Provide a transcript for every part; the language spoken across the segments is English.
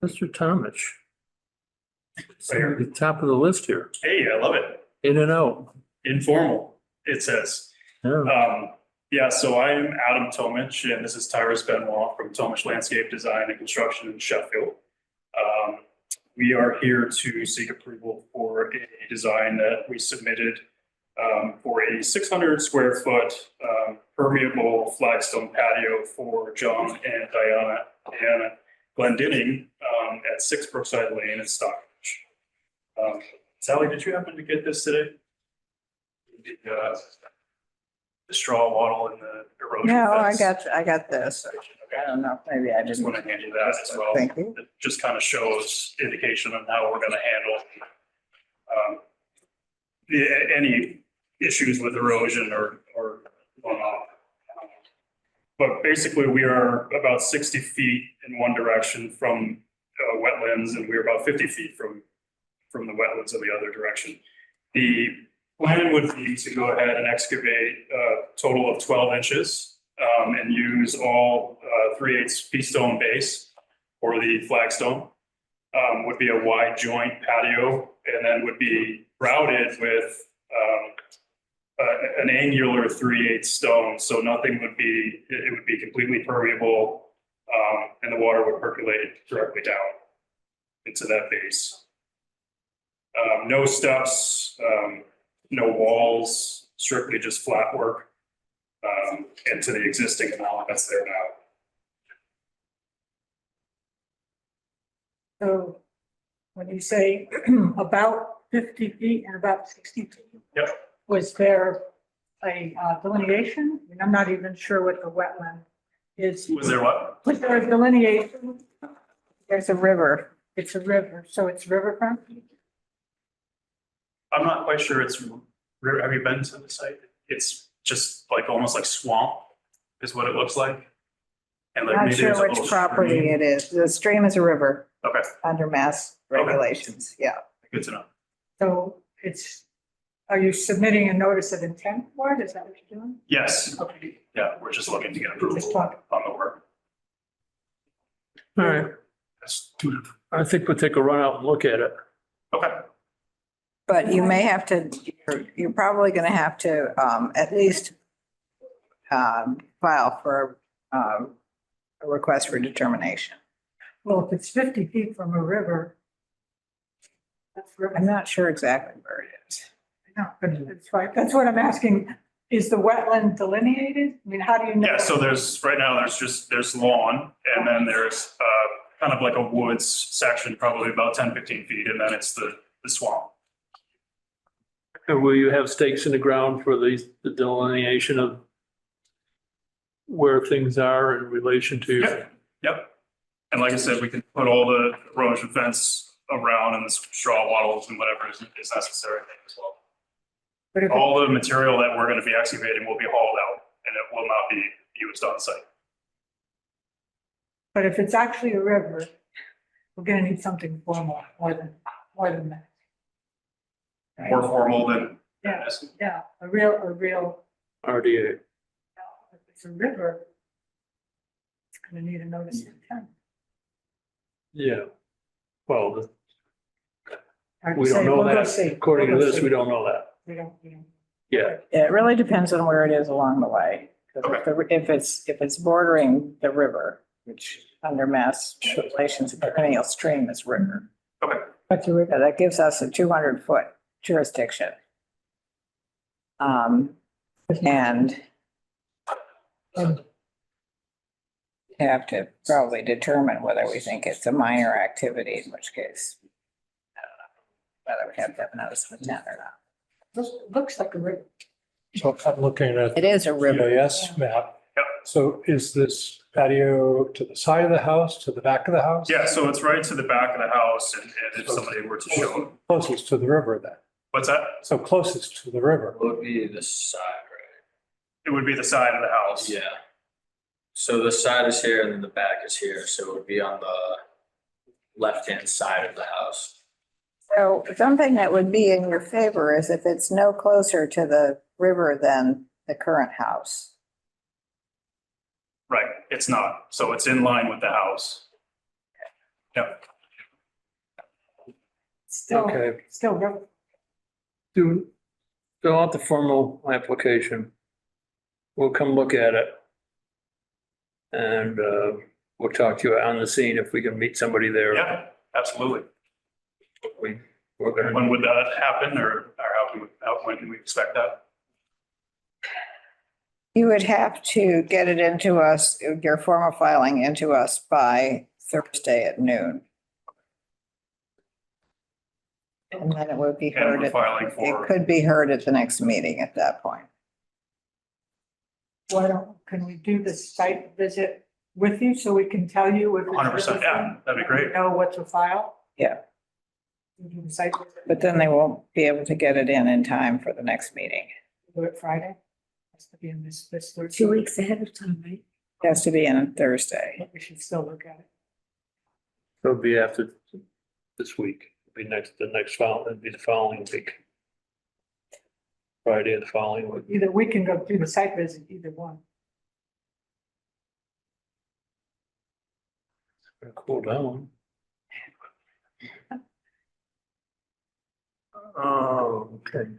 Mr. Tomich. At the top of the list here, Hey, I love it. in and out. Informal, it says. Yeah. Yeah, so I am Adam Tomich, and this is Tyrus Benoit from Tomich Landscape Design and Construction in Sheffield. We are here to seek approval for a design that we submitted for a 600 square foot permeable flagstone patio for John and Diana Glendinning at 6 Brookside Lane in Stockbridge. Sally, did you happen to get this today? The straw wattle and the erosion No, fence? I got this. I don't know, maybe I I just didn't. want to hand you that as well. Thank you. It just kind of shows indication of how we're going to handle any issues with erosion or runoff. But basically, we are about 60 feet in one direction from wetlands, and we're about 50 feet from the wetlands in the other direction. The plan would be to go ahead and excavate a total of 12 inches and use all 3/8 pea stone base for the flagstone. Would be a wide joint patio, and then would be routed with an angular 3/8 stone. So nothing would be, it would be completely permeable, and the water would percolate directly down into that base. No steps, no walls, strictly just flat work into the existing amount that's there now. So when you say about 50 feet and about 60 feet. Yep. Was there a delineation? I mean, I'm not even sure what the wetland is. Was there what? Was there a delineation? There's a river. It's a river, so it's riverfront? I'm not quite sure it's, have you been to the site? It's just like, almost like swamp is what it looks like. And like Not maybe sure there's a which little property stream. it is. The stream is a river Okay, under mass regulations. Yeah. good to know. So it's, are you submitting a notice of intent for it? Is that what you're doing? Yes, Okay. yeah, we're just looking to get Just approval talk. on the work. All right. That's- I think we'll take a run out and look at it. Okay, But you may have to, you're probably going to have to at least file for a request for determination. Well, if it's 50 feet from a river. That's river. I'm not sure exactly where it is. No, but it's right. That's what I'm asking. Is the wetland delineated? I mean, how do you know? yeah, so right now, there's lawn, and then there's kind of like a woods section, probably about 10, 15 feet, and then it's the swamp. And will you have stakes in the ground for the delineation of where things are in relation to? Yep. And like I said, we can put all the erosion fence around and the straw wattles and whatever is necessary as well. But if, All the material that we're going to be excavating will be hauled out and it will not be used on site. but if it's actually a river, we're gonna need something formal, more than that. Right? More formal than Yeah. this. Yeah, a real, RDA. if it's a river, it's gonna need a notice of intent. Yeah. Well, Hard to we don't say. know We'll go that. see. According to We'll go this, see. we don't know that. We don't. Yeah. It really depends on where it is along the way. 'Cause Okay. if it's bordering the river, which under mass regulations, a perennial stream is river. Okay. But the river, That gives us a 200-foot jurisdiction. And have to probably determine whether we think it's a minor activity, in which case, I don't know, whether we have to have a notice of intent or not. looks like a river. So I'm looking at It is a river. GIS map. Yep. So is this patio to the side of the house, to the back of the house? Yeah, so it's right to the back of the house and if somebody were to show, Closest to the river then. what's that? So closest to the river. Would be the side, right? It would be the side of the house. Yeah. So the side is here and then the back is here, so it would be on the left-hand side of the house. So something that would be in your favor is if it's no closer to the river than the current house. Right, it's not. So it's in line with the house. Yep. Still, Okay. still, go. Do, fill out the formal application. We'll come look at it. And we'll talk to you on the scene if we can meet somebody there. Yeah, absolutely. We're gonna, When would that happen or when can we expect that? You would have to get it into us, your formal filing into us by Thursday at noon. And then it would be And heard, we're filing it for, could be heard at the next meeting at that point. can we do the site visit with you so we can tell you if it's 100%, yeah, that'd be great. know what to file? Yeah. We do the site visit, But then they won't be able to get it in time for the next meeting. do it Friday. Has to be in this Thursday. 2 weeks ahead of time, right? It has to be in on Thursday. But we should still look at it. it'll be after this week. It'll be the following week. Friday of the following week. Either we can go do the site visit, either one. Cool down. Oh, okay.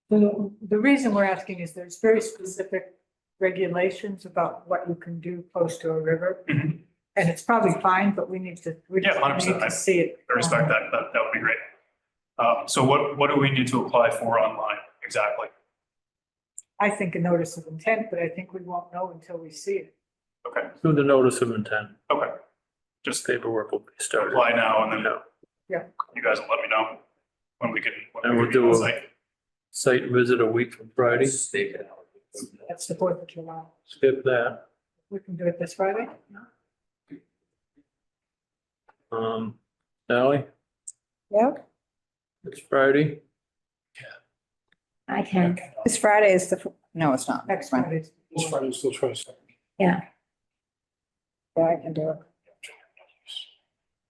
The reason we're asking is there's very specific regulations about what you can do close to a river. Mhm. And it's probably fine, but we need to, we Yeah, just 100%. need to see it. I respect that. That would be great. So what do we need to apply for online exactly? I think a notice of intent, but I think we won't know until we see it. Okay, Do the notice of intent. okay. Just Paperwork will be started. apply now and then Yeah. you guys will let me know when we can. And we'll do a site visit a week from Friday. Stake it out. That's the 4th of July. Skip that. We can do it this Friday? Ally, Yep. it's Friday. I can, This Friday is no, it's not. Next Fine. Friday. This Friday is still 22nd. yeah. Yeah, I can do it.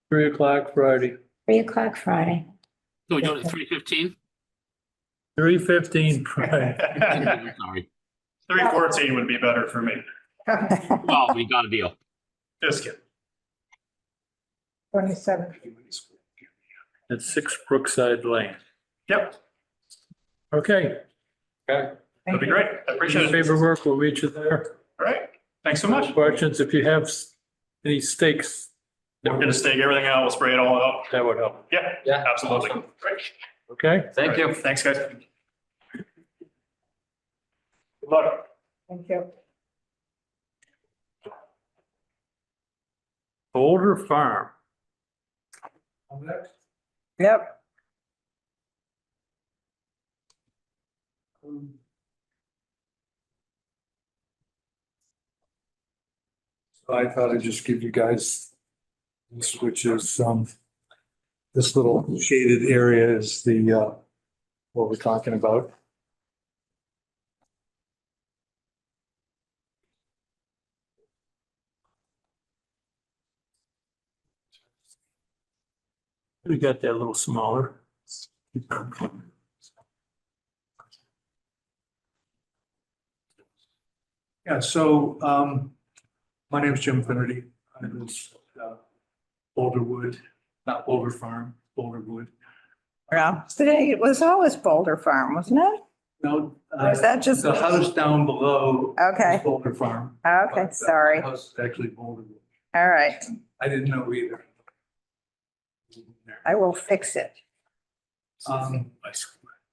3:00 Friday. 3 o'clock Friday. Can we go to 3:15? 3:15 Friday. Sorry. 3:14 would be better for me. Well, we got a deal. Just kidding. 27th. At 6 Brookside Lane. Yep, Okay. that'd be great. I appreciate it. Paperwork, we'll meet you there. All right, thanks so much. Questions, if you have any stakes, We're gonna stake everything out, we'll spray it all out. that would help. Yeah, Yeah, absolutely. awesome. Great. Okay? Thank you. Thanks, guys. Good luck. Thank you. Boulder Farm. Yep. So I thought I'd just give you guys this, which is, this little shaded area is the, what we're talking about. We got that a little smaller. Yeah, so, my name is Jim Finnerty. I was, Boulderwood, not Boulder Farm, Boulderwood. Yeah. Today, it was always Boulder Farm, wasn't it? No, Or is that just? the house down below. Okay. is Boulder Farm. Okay, but the sorry. House is actually Boulderwood. All right. I didn't know either. I will fix it.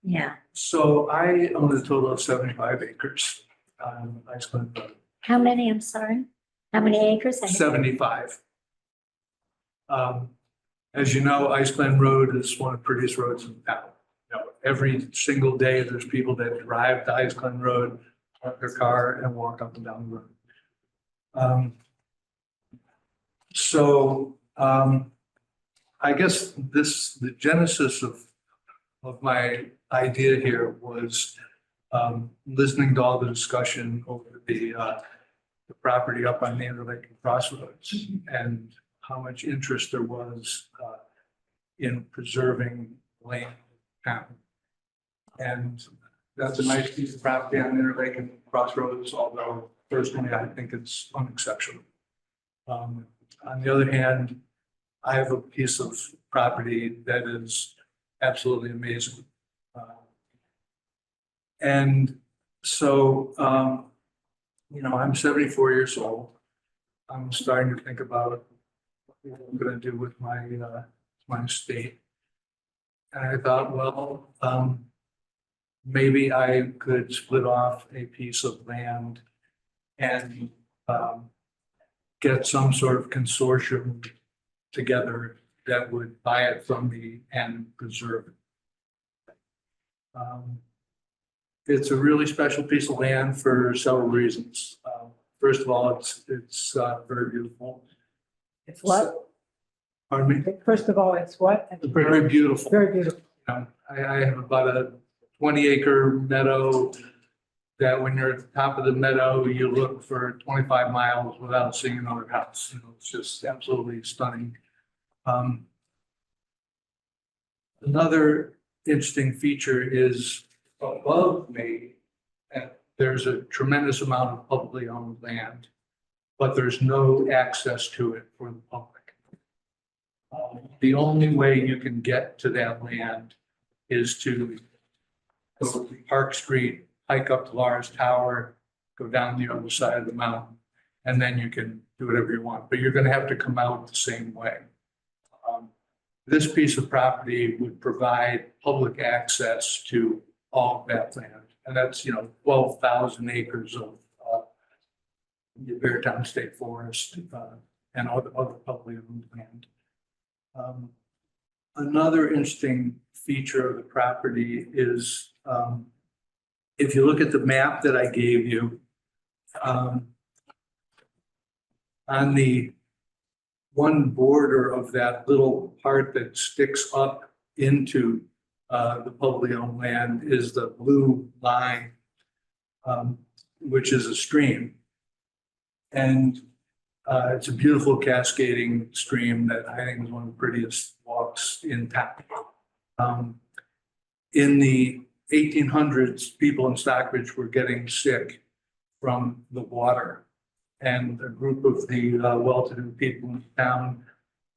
Yeah. So I own a total of 75 acres on Iceland Road. How many, I'm sorry? How many acres? 75. As you know, Ice Glen Road is one of the prettiest roads in town. You know, every single day, there's people that drive to Ice Glen Road, park their car and walk up and down the road. I guess the genesis of my idea here was listening to all the discussion over the property up on the Interlake Crossroads and how much interest there was in preserving land in town. And that's a nice piece of property on Interlake and Crossroads, although personally, I think it's unexceptional. On the other hand, I have a piece of property that is absolutely amazing. And so, I'm 74 years old. I'm starting to think about what I'm gonna do with my estate. And I thought, well, maybe I could split off a piece of land and get some sort of consortium together that would buy it from me and preserve it. It's a really special piece of land for several reasons. First of all, it's very beautiful. It's what? Pardon me? First of all, it's what? It's very beautiful. Very beautiful. I have about a 20-acre meadow that when you're at the top of the meadow, you look for 25 miles without seeing another house. It's just absolutely stunning. Another interesting feature is above me, there's a tremendous amount of publicly owned land, but there's no access to it for the public. The only way you can get to that land is to go to Park Street, hike up to Lars Tower, go down the other side of the mountain, and then you can do whatever you want, but you're gonna have to come out the same way. This piece of property would provide public access to all of that land, and that's, 12,000 acres of the Beartown State Forest and other publicly owned land. Another interesting feature of the property is if you look at the map that I gave you, on the one border of that little part that sticks up into the publicly owned land is the blue line, which is a stream. And it's a beautiful cascading stream that I think is one of the prettiest walks in town. In the 1800s, people in Stockbridge were getting sick from the water. And a group of the well-to-do people in town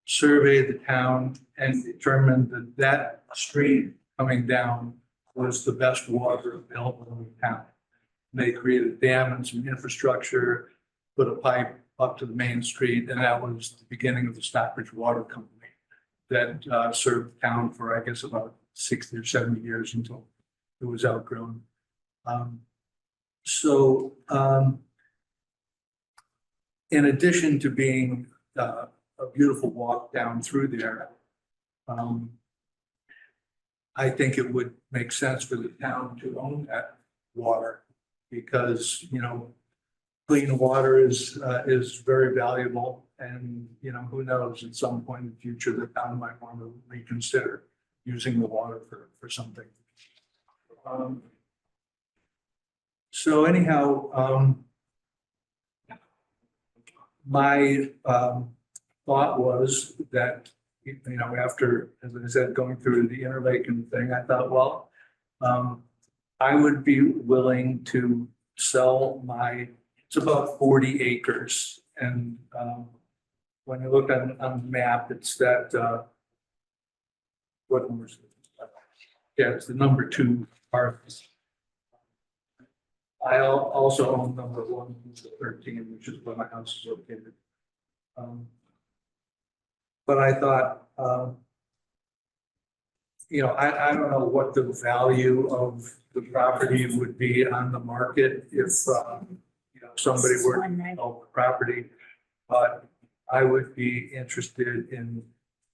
surveyed the town and determined that that stream coming down was the best water available in the town. They created a dam and some infrastructure, put a pipe up to the main street, and that was the beginning of the Stockbridge Water Company that served the town for, I guess, about 60 or 70 years until it was outgrown. In addition to being a beautiful walk down through there, I think it would make sense for the town to own that water because, clean water is very valuable. And, who knows, at some point in the future, the town might want to reconsider using the water for something. So anyhow, my thought was that, after, as I said, going through the interlaken thing, I thought, well, I would be willing to sell it's about 40 acres. And when you look on the map, it's that, what number is it? Yeah, it's the number 2 part. I also own number 1, which is 13, which is where my house is located. But I thought, I don't know what the value of the property would be on the market if, somebody were to sell the property. But I would be interested in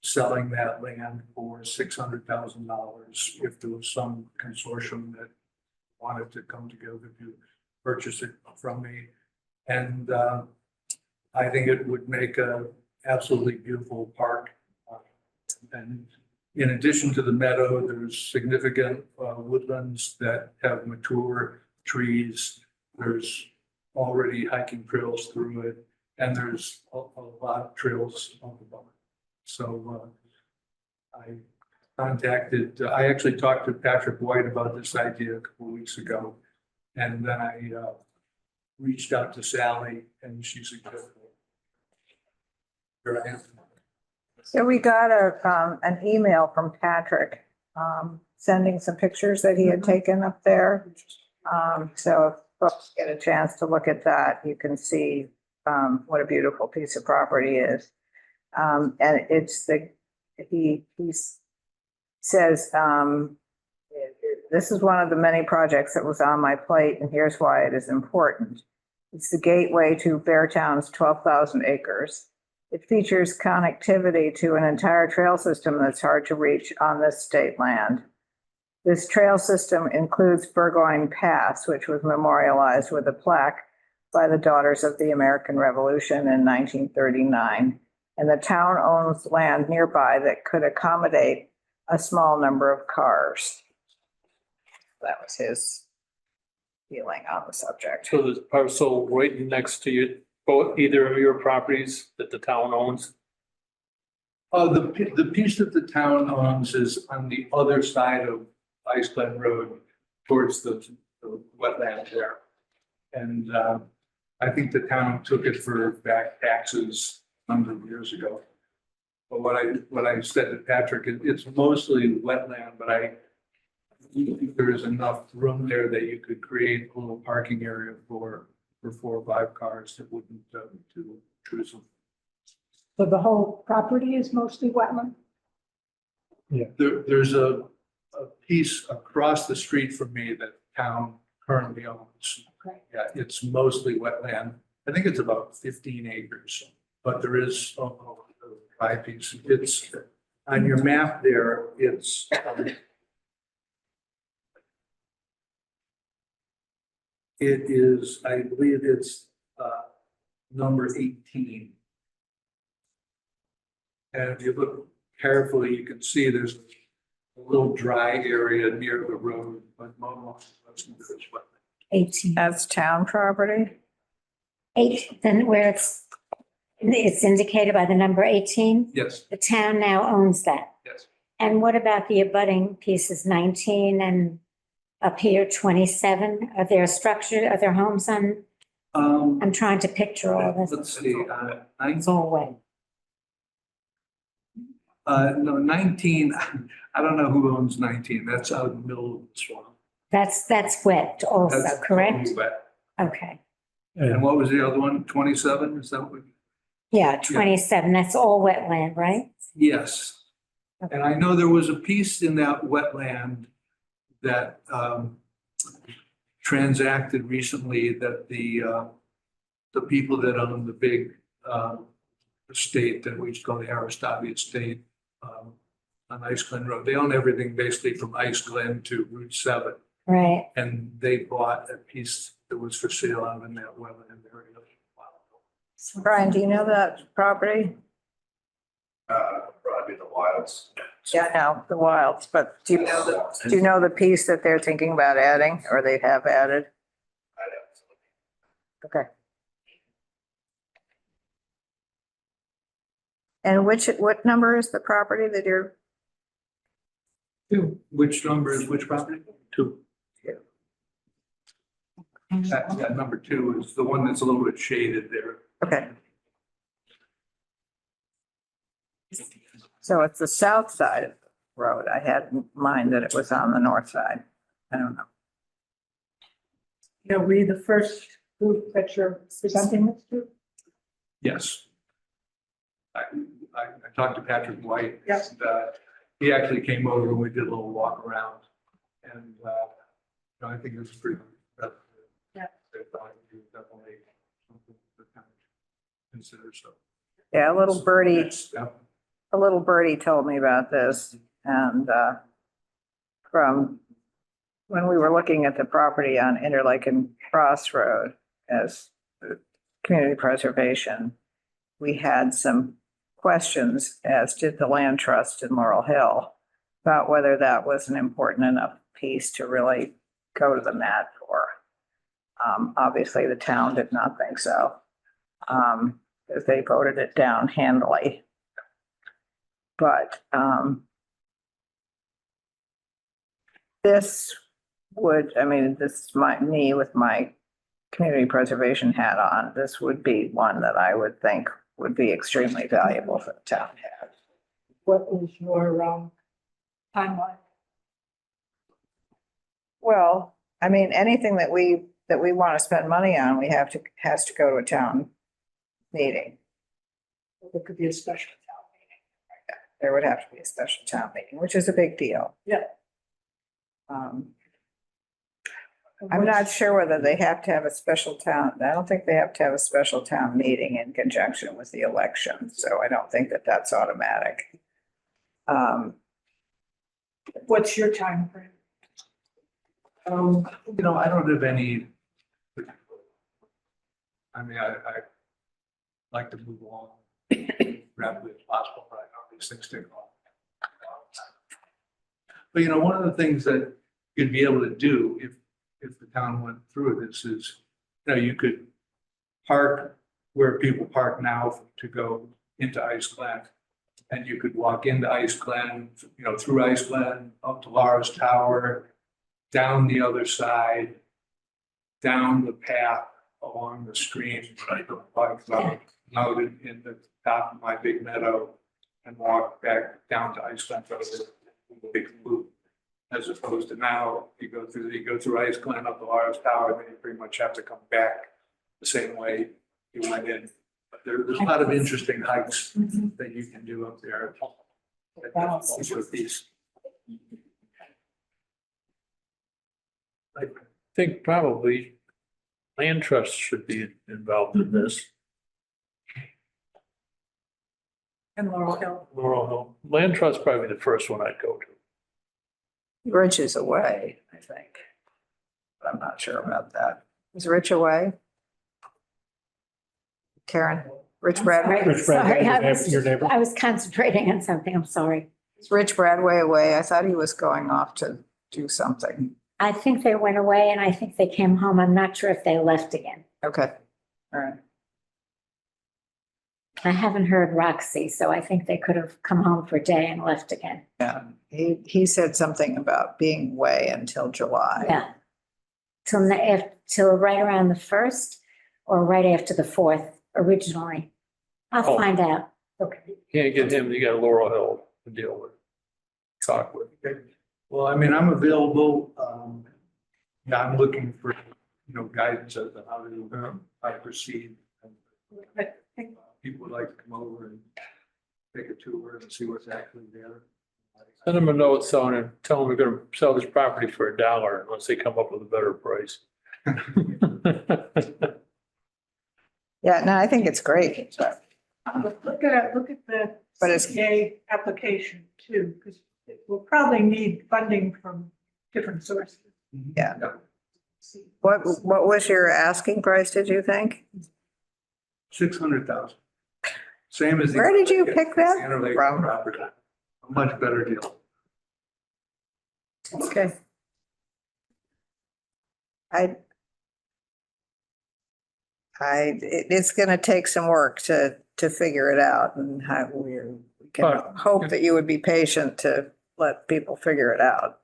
selling that land for $600,000 if there was some consortium that wanted to come together to purchase it from me. And I think it would make a absolutely beautiful park. And in addition to the meadow, there's significant woodlands that have mature trees. There's already hiking trails through it, and there's a lot of trails on the bottom. So I actually talked to Patrick White about this idea a couple of weeks ago. And then I reached out to Sally and she suggested, here I am. So we got an email from Patrick, sending some pictures that he had taken up there. So if folks get a chance to look at that, you can see, what a beautiful piece of property is. And he says, this is one of the many projects that was on my plate, and here's why it is important. It's the gateway to Beartown's 12,000 acres. It features connectivity to an entire trail system that's hard to reach on this state land. This trail system includes Burgoyne Pass, which was memorialized with a plaque by the Daughters of the American Revolution in 1939. And the town owns land nearby that could accommodate a small number of cars. That was his feeling on the subject. So there's parcel right next to you, both, either of your properties that the town owns? The piece that the town owns is on the other side of Ice Glen Road towards the wetland there. And I think the town took it for back taxes a number of years ago. But what I said to Patrick, it's mostly wetland, but I think there is enough room there that you could create a little parking area for 4 or 5 cars that wouldn't too intrusive. So the whole property is mostly wetland? There's a piece across the street from me that town currently owns. Okay. Yeah, it's mostly wetland. I think it's about 15 acres, but there is a dry piece. It's on your map there. It is, I believe it's number 18. And if you look carefully, you can see there's a little dry area near the road, but most of it's wetland. 18. That's town property? 8, then where it's indicated by the number 18, Yes, the town now owns that. yes. And what about the abutting pieces 19 and up here 27? Are there homes on, I'm trying to picture all this. Let's see, It's all wet. no, 19, I don't know who owns 19. That's out in the middle of the swamp. That's wet also, That's correct? totally wet. Okay. And what was the other one? 27? Is that what? Yeah, 27, that's all wetland, right? Yes. And I know there was a piece in that wetland that transacted recently that the people that own the big estate that we call the Aristavi estate on Ice Glen Road, they own everything basically from Ice Glen to Route 7. Right. And they bought a piece that was for sale out in that wetland area. Brian, do you know that property? Probably the wilds. Yeah, no, the Wilds, but do you know the piece that they're thinking about adding or they have added? Okay. And what number is the property that you're? 2. Which number is which property? 2. That number 2 is the one that's a little bit shaded there. Okay. So it's the south side of the road. I had in mind that it was on the north side. I don't know. You'll be the first group that you're presenting this to? Yes. I talked to Patrick White. Yes. And, he actually came over and we did a little walk around. And I think it was pretty. Yeah. Definitely something to kind of consider. So. Yeah, a little birdie. Next step. A little birdie told me about this, and from when we were looking at the property on Interlaken Crossroad as community preservation, we had some questions, as did the land trust in Laurel Hill, about whether that was an important enough piece to really go to the mat for. Obviously, the town did not think so, because they voted it down handily. But this would, this is me with my community preservation hat on, this would be one that I would think would be extremely valuable for the town to have. what is your, timeline? Well, I mean, anything that we want to spend money on, has to go to a town meeting. It could be a special town meeting. There would have to be a special town meeting, which is a big deal. Yeah. I'm not sure whether they have to have a special town. I don't think they have to have a special town meeting in conjunction with the election. So I don't think that that's automatic. What's your time frame? You know, I don't have any. I mean, I like to move along rapidly as possible, but I know these things take a long time. But you know, one of the things that you'd be able to do if the town went through this is, you know, you could park where people park now to go into Ice Glen. And you could walk into Ice Glen, you know, through Ice Glen, up to Laura's Tower, down the other side, down the path along the stream, right, out in the top of my big meadow, and walk back down to Ice Glen Road, a big loop. As opposed to now, you go through Ice Glen up to Laura's Tower, and then you pretty much have to come back the same way you went in. But there's a lot of interesting hikes that you can do up there. With these. I think probably land trust should be involved in this. In Laurel Hill? Laurel Hill. Land trust probably the first one I'd go to. Rich is away, I think. But I'm not sure about that. Is Rich away? Karen, Rich Bradway? Sorry, I was concentrating on something. I'm sorry. Is Rich Bradway away? I thought he was going off to do something. I think they went away and I think they came home. I'm not sure if they left again. Okay, all right. I haven't heard Roxy, so I think they could have come home for a day and left again. Yeah, he said something about being away until July. Yeah. Till right around the 1st or right after the 4th originally. I'll Oh. find out. Okay. Can't get him, you got Laurel Hill to deal with, talk with. Well, I mean, I'm available. Yeah, I'm looking for, you know, guidance as to how to proceed. People would like to come over and take a tour and see what's actually there. Send him a note, telling him, tell him we're gonna sell this property for $1 unless they come up with a better price. Yeah, no, I think it's great. But Look at the But it's- CPA application too, because we'll probably need funding from different sources. Yeah. What was your asking price, did you think? 600,000. Same as. the- Where did you pick that Interlake from? property. A much better deal. Okay. It's gonna take some work to figure it out and how we can But- hope that you would be patient to let people figure it out.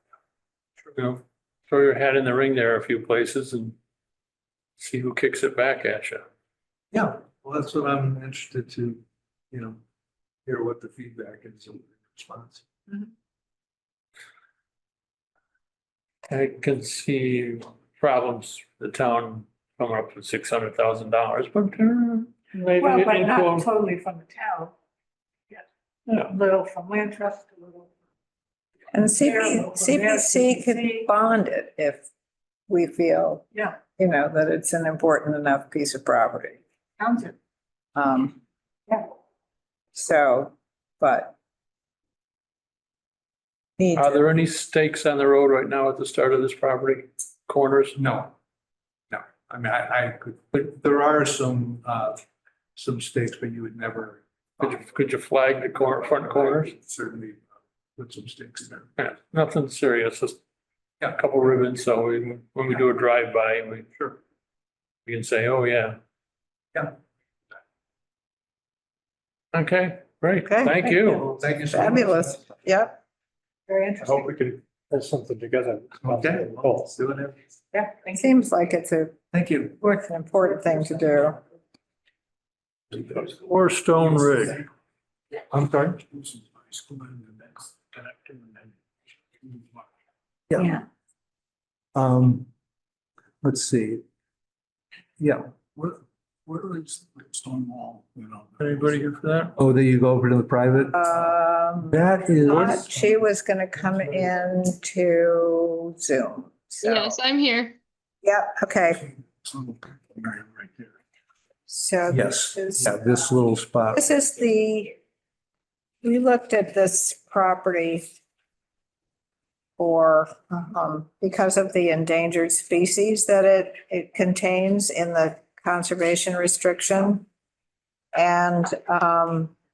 You know, throw your hat in the ring there a few places and see who kicks it back at you. Yeah, well, that's what I'm interested to, you know, hear what the feedback is and response. I can see problems, the town coming up with $600,000, but maybe Well, but it not will, totally from the town. yeah. A little from land trust, a little. And Yeah, CPC could CPC. bond it if we feel, Yeah, you know, that it's an important enough piece of property. Townsend. Yeah. So, but. Need Are to- there any stakes on the road right now at the start of this property? Corners? No. I mean, I could, but there are some stakes, but you would never. Could you flag the front corners? Certainly put some stakes there. Yeah, nothing serious, just Yeah. a couple ribbons, so when we do a drive-by, we can say, oh, yeah. Yeah. Okay, great, Okay. thank you. Well, thank you so much. Fabulous, yep. Very interesting. we can put something together. Okay, Cool. let's do it. Yeah, It thank you. seems like it's Thank you. an important thing to do. Or Stone Ridge. I'm sorry? Yeah. Let's see. Yeah, Where is the stone wall, you know? Anybody here for that? oh, there you go over to the private. That is. She was gonna come in to Zoom, so. Yes, I'm here. Yeah, okay, Right there. so. Yes, this is- yeah, this little spot. This is we looked at this property for, because of the endangered species that it contains in the conservation restriction. And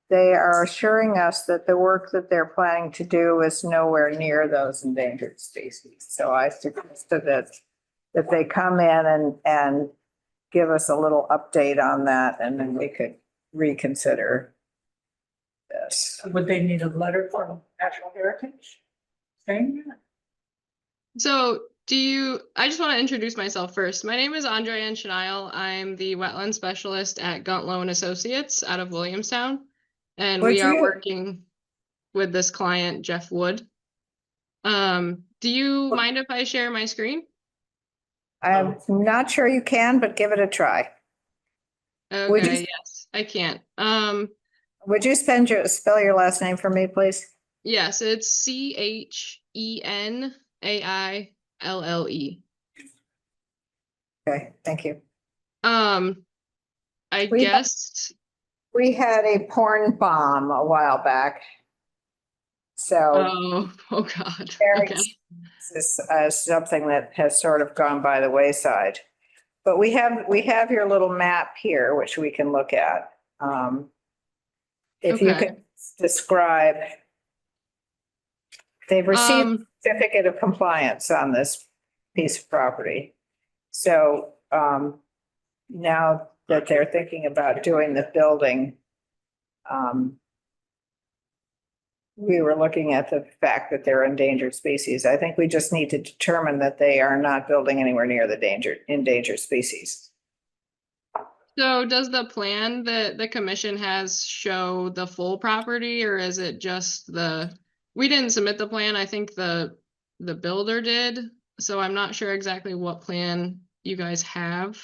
they are assuring us that the work that they're planning to do is nowhere near those endangered species. So I suggested that they come in and give us a little update on that, and then we could reconsider this. Would they need a letter from Natural Heritage saying that? So I just want to introduce myself first. My name is Andre Anshinail. I'm the wetland specialist at Guntlow and Associates out of Williamstown. And we are working with this client, Jeff Wood. Do you mind if I share my screen? I'm not sure you can, but give it a try. Would you- Okay, yes, I can. Would you spell your last name for me, please? Yes, it's CHENAILLE. Okay, thank you. I We- guess, We had a porn bomb a while back. So oh God, Very- okay. this is something that has sort of gone by the wayside. But we have your little map here, which we can look at. If you Okay. could describe. They've received Um, certificate of compliance on this piece of property. So now that they're thinking about doing the building, we were looking at the fact that they're endangered species. I think we just need to determine that they are not building anywhere near the endangered species. So does the plan that the commission has show the full property, or is it just we didn't submit the plan, I think the builder did, so I'm not sure exactly what plan you guys have.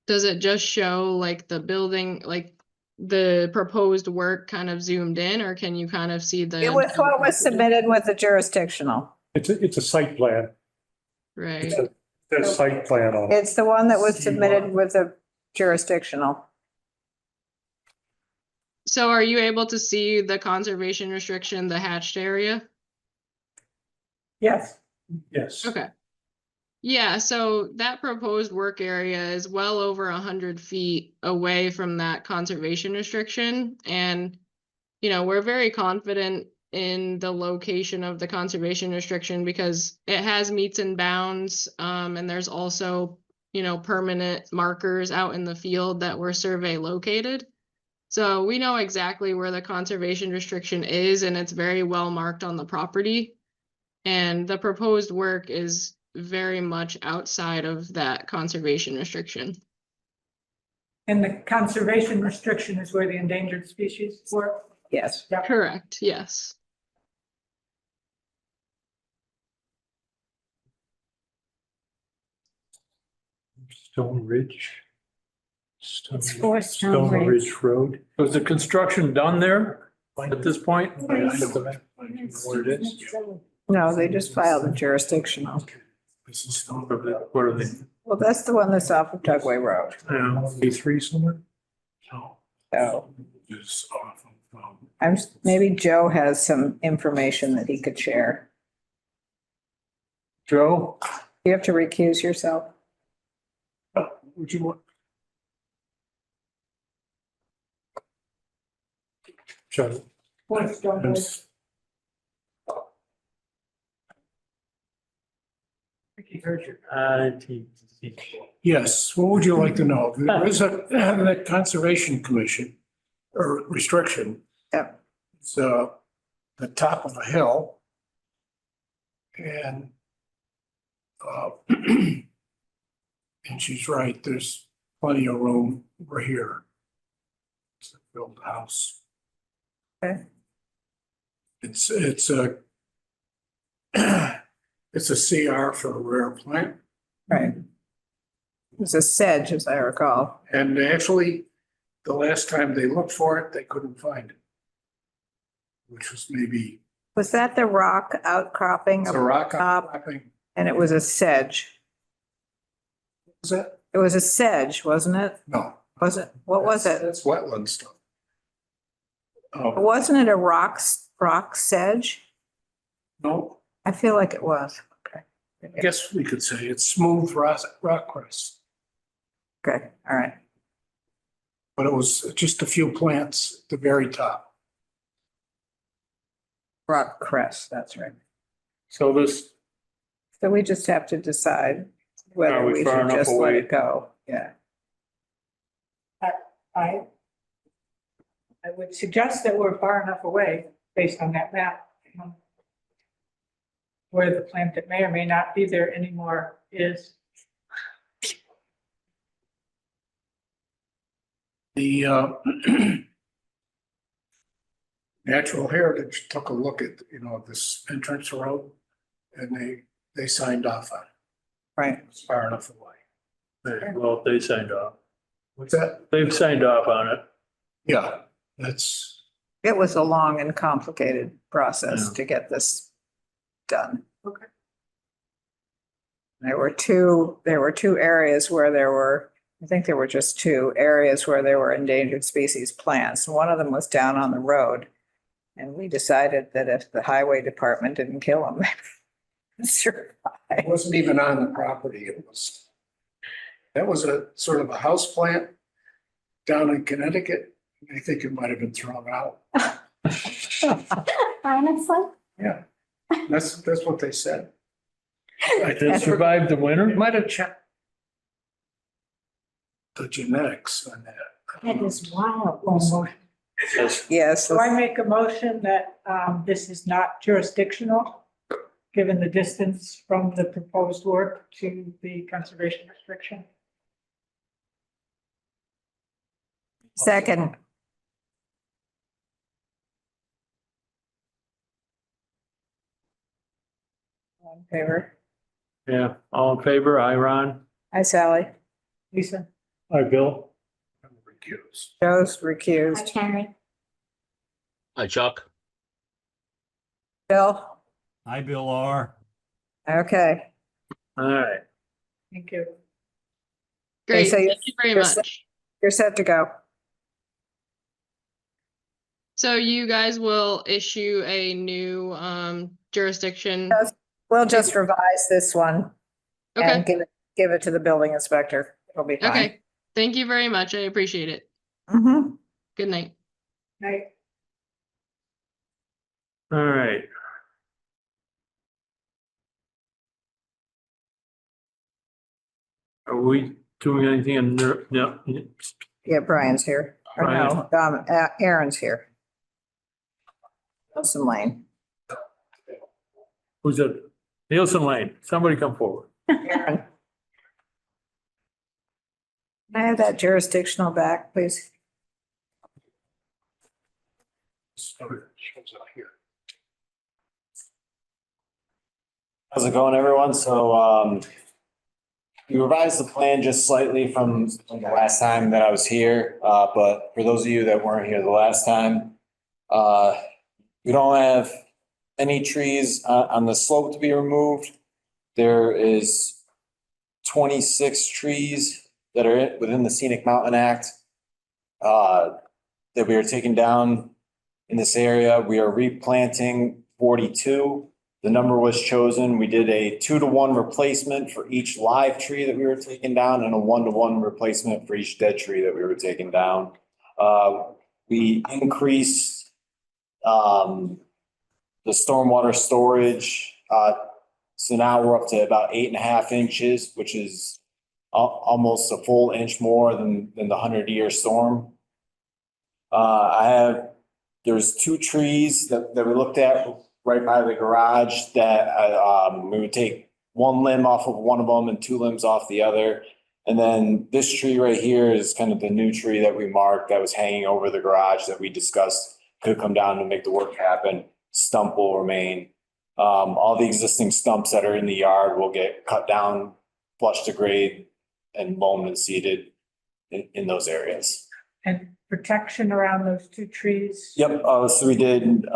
Does it just show like the building, like the proposed work kind of zoomed in, or can you kind of see the? It was what was submitted with the jurisdictional. It's a site plan. Right. There's a site plan on it. It's the one that was submitted with the jurisdictional. So are you able to see the conservation restriction, the hatched area? Yes. Yes. Okay. Yeah, so that proposed work area is well over 100 feet away from that conservation restriction. And, we're very confident in the location of the conservation restriction because it has meets and bounds. And there's also, permanent markers out in the field that were survey located. So we know exactly where the conservation restriction is, and it's very well marked on the property. And the proposed work is very much outside of that conservation restriction. And the conservation restriction is where the endangered species were? Yes. Yeah. Correct, yes. Stone Ridge. It's for Stone Ridge. Road. Was the construction done there at this point? I have the map. What it is? No, they just filed a jurisdictional. This is Stone. What are they? Well, that's the one that's off of Tugway Road. Yeah. A3 somewhere? No. So It's off of, maybe Joe has some information that he could share. Joe? You have to recuse yourself. would you want? Shut What's Stone Ridge? He heard you. Yes, what would you like to know? There is a conservation commission or restriction. Yep. It's the top of a hill. And and she's right, there's plenty of room over here. build a house. Okay. It's a it's a CR for a rare plant. Right. It was a sedge, as I recall. And actually, the last time they looked for it, they couldn't find it. Which was maybe Was that the rock outcropping? it's a rock Top. outcropping. And it was a sedge. Was that? It was a sedge, wasn't it? No. Was it? What was it? That's wetland stuff. Oh, Wasn't it a rock sedge? no, I feel like it was. Okay. I guess we could say it's smooth rock crust, Okay, all right. but it was just a few plants at the very top. Rock crest, that's right. So this, So we just have to decide Are whether we we far should enough just let away? it go. Yeah. I would suggest that we're far enough away based on that map. Where the plant that may or may not be there anymore is. The Natural Heritage took a look at, this entrance road and they signed off on it. Right. It's far enough away. well, they signed off. What's that? They've signed off on it. Yeah, that's, It was a long and complicated process Yeah. to get this done. Okay. There were two areas where I think there were just two areas where there were endangered species plants. One of them was down on the road. And we decided that if the highway department didn't kill them, survive. it wasn't even on the property. That was a sort of a house plant down in Connecticut. I think it might have been thrown out. Honestly, Yeah, that's what they said. It survived the winter? Might have checked the genetics on that. that is wild. Yes, So I make a motion that this is not jurisdictional, given the distance from the proposed work to the conservation restriction. second, all in favor? Yeah, all in favor? Aye, Ron? Hi, Sally. Lisa? Aye, Bill? I'm recused. Joe's Hi, recused. Karen. Hi, Chuck. Bill? Hi, Bill R. Okay. All right. Thank you. Great, so thank you're- you very you're set- much. You're set to go. So you guys will issue a new jurisdiction? Yes. We'll just revise this one and Okay, give it to the building inspector. It'll be fine. okay. Thank you very much. I appreciate it. Mm-hmm. Good night. Night. All right. Are we doing anything in there? No. Yeah, Brian's here. Or no, Aaron's here. Wilson Lane. Who's it? Nielsen Lane. Somebody come forward. Aaron. Can I have that jurisdictional back, please? How's it going, everyone? So, we revised the plan just slightly from the last time that I was here. But for those of you that weren't here the last time, we don't have any trees on the slope to be removed. There is 26 trees that are within the Scenic Mountain Act that we are taking down in this area. We are replanting 42. The number was chosen. We did a 2-to-1 replacement for each live tree that we were taking down and a 1-to-1 replacement for each dead tree that we were taking down. We increased the stormwater storage. So now we're up to about 8.5 inches, which is almost a full inch more than the 100-year storm. There's 2 trees that we looked at right by the garage that we would take 1 limb off of one of them and 2 limbs off the other. And then this tree right here is kind of the new tree that we marked that was hanging over the garage that we discussed could come down to make the work happen. Stump will remain. All the existing stumps that are in the yard will get cut down, flushed to grade, and loamed and seeded in those areas. And protection around those two trees? Yep, so we did,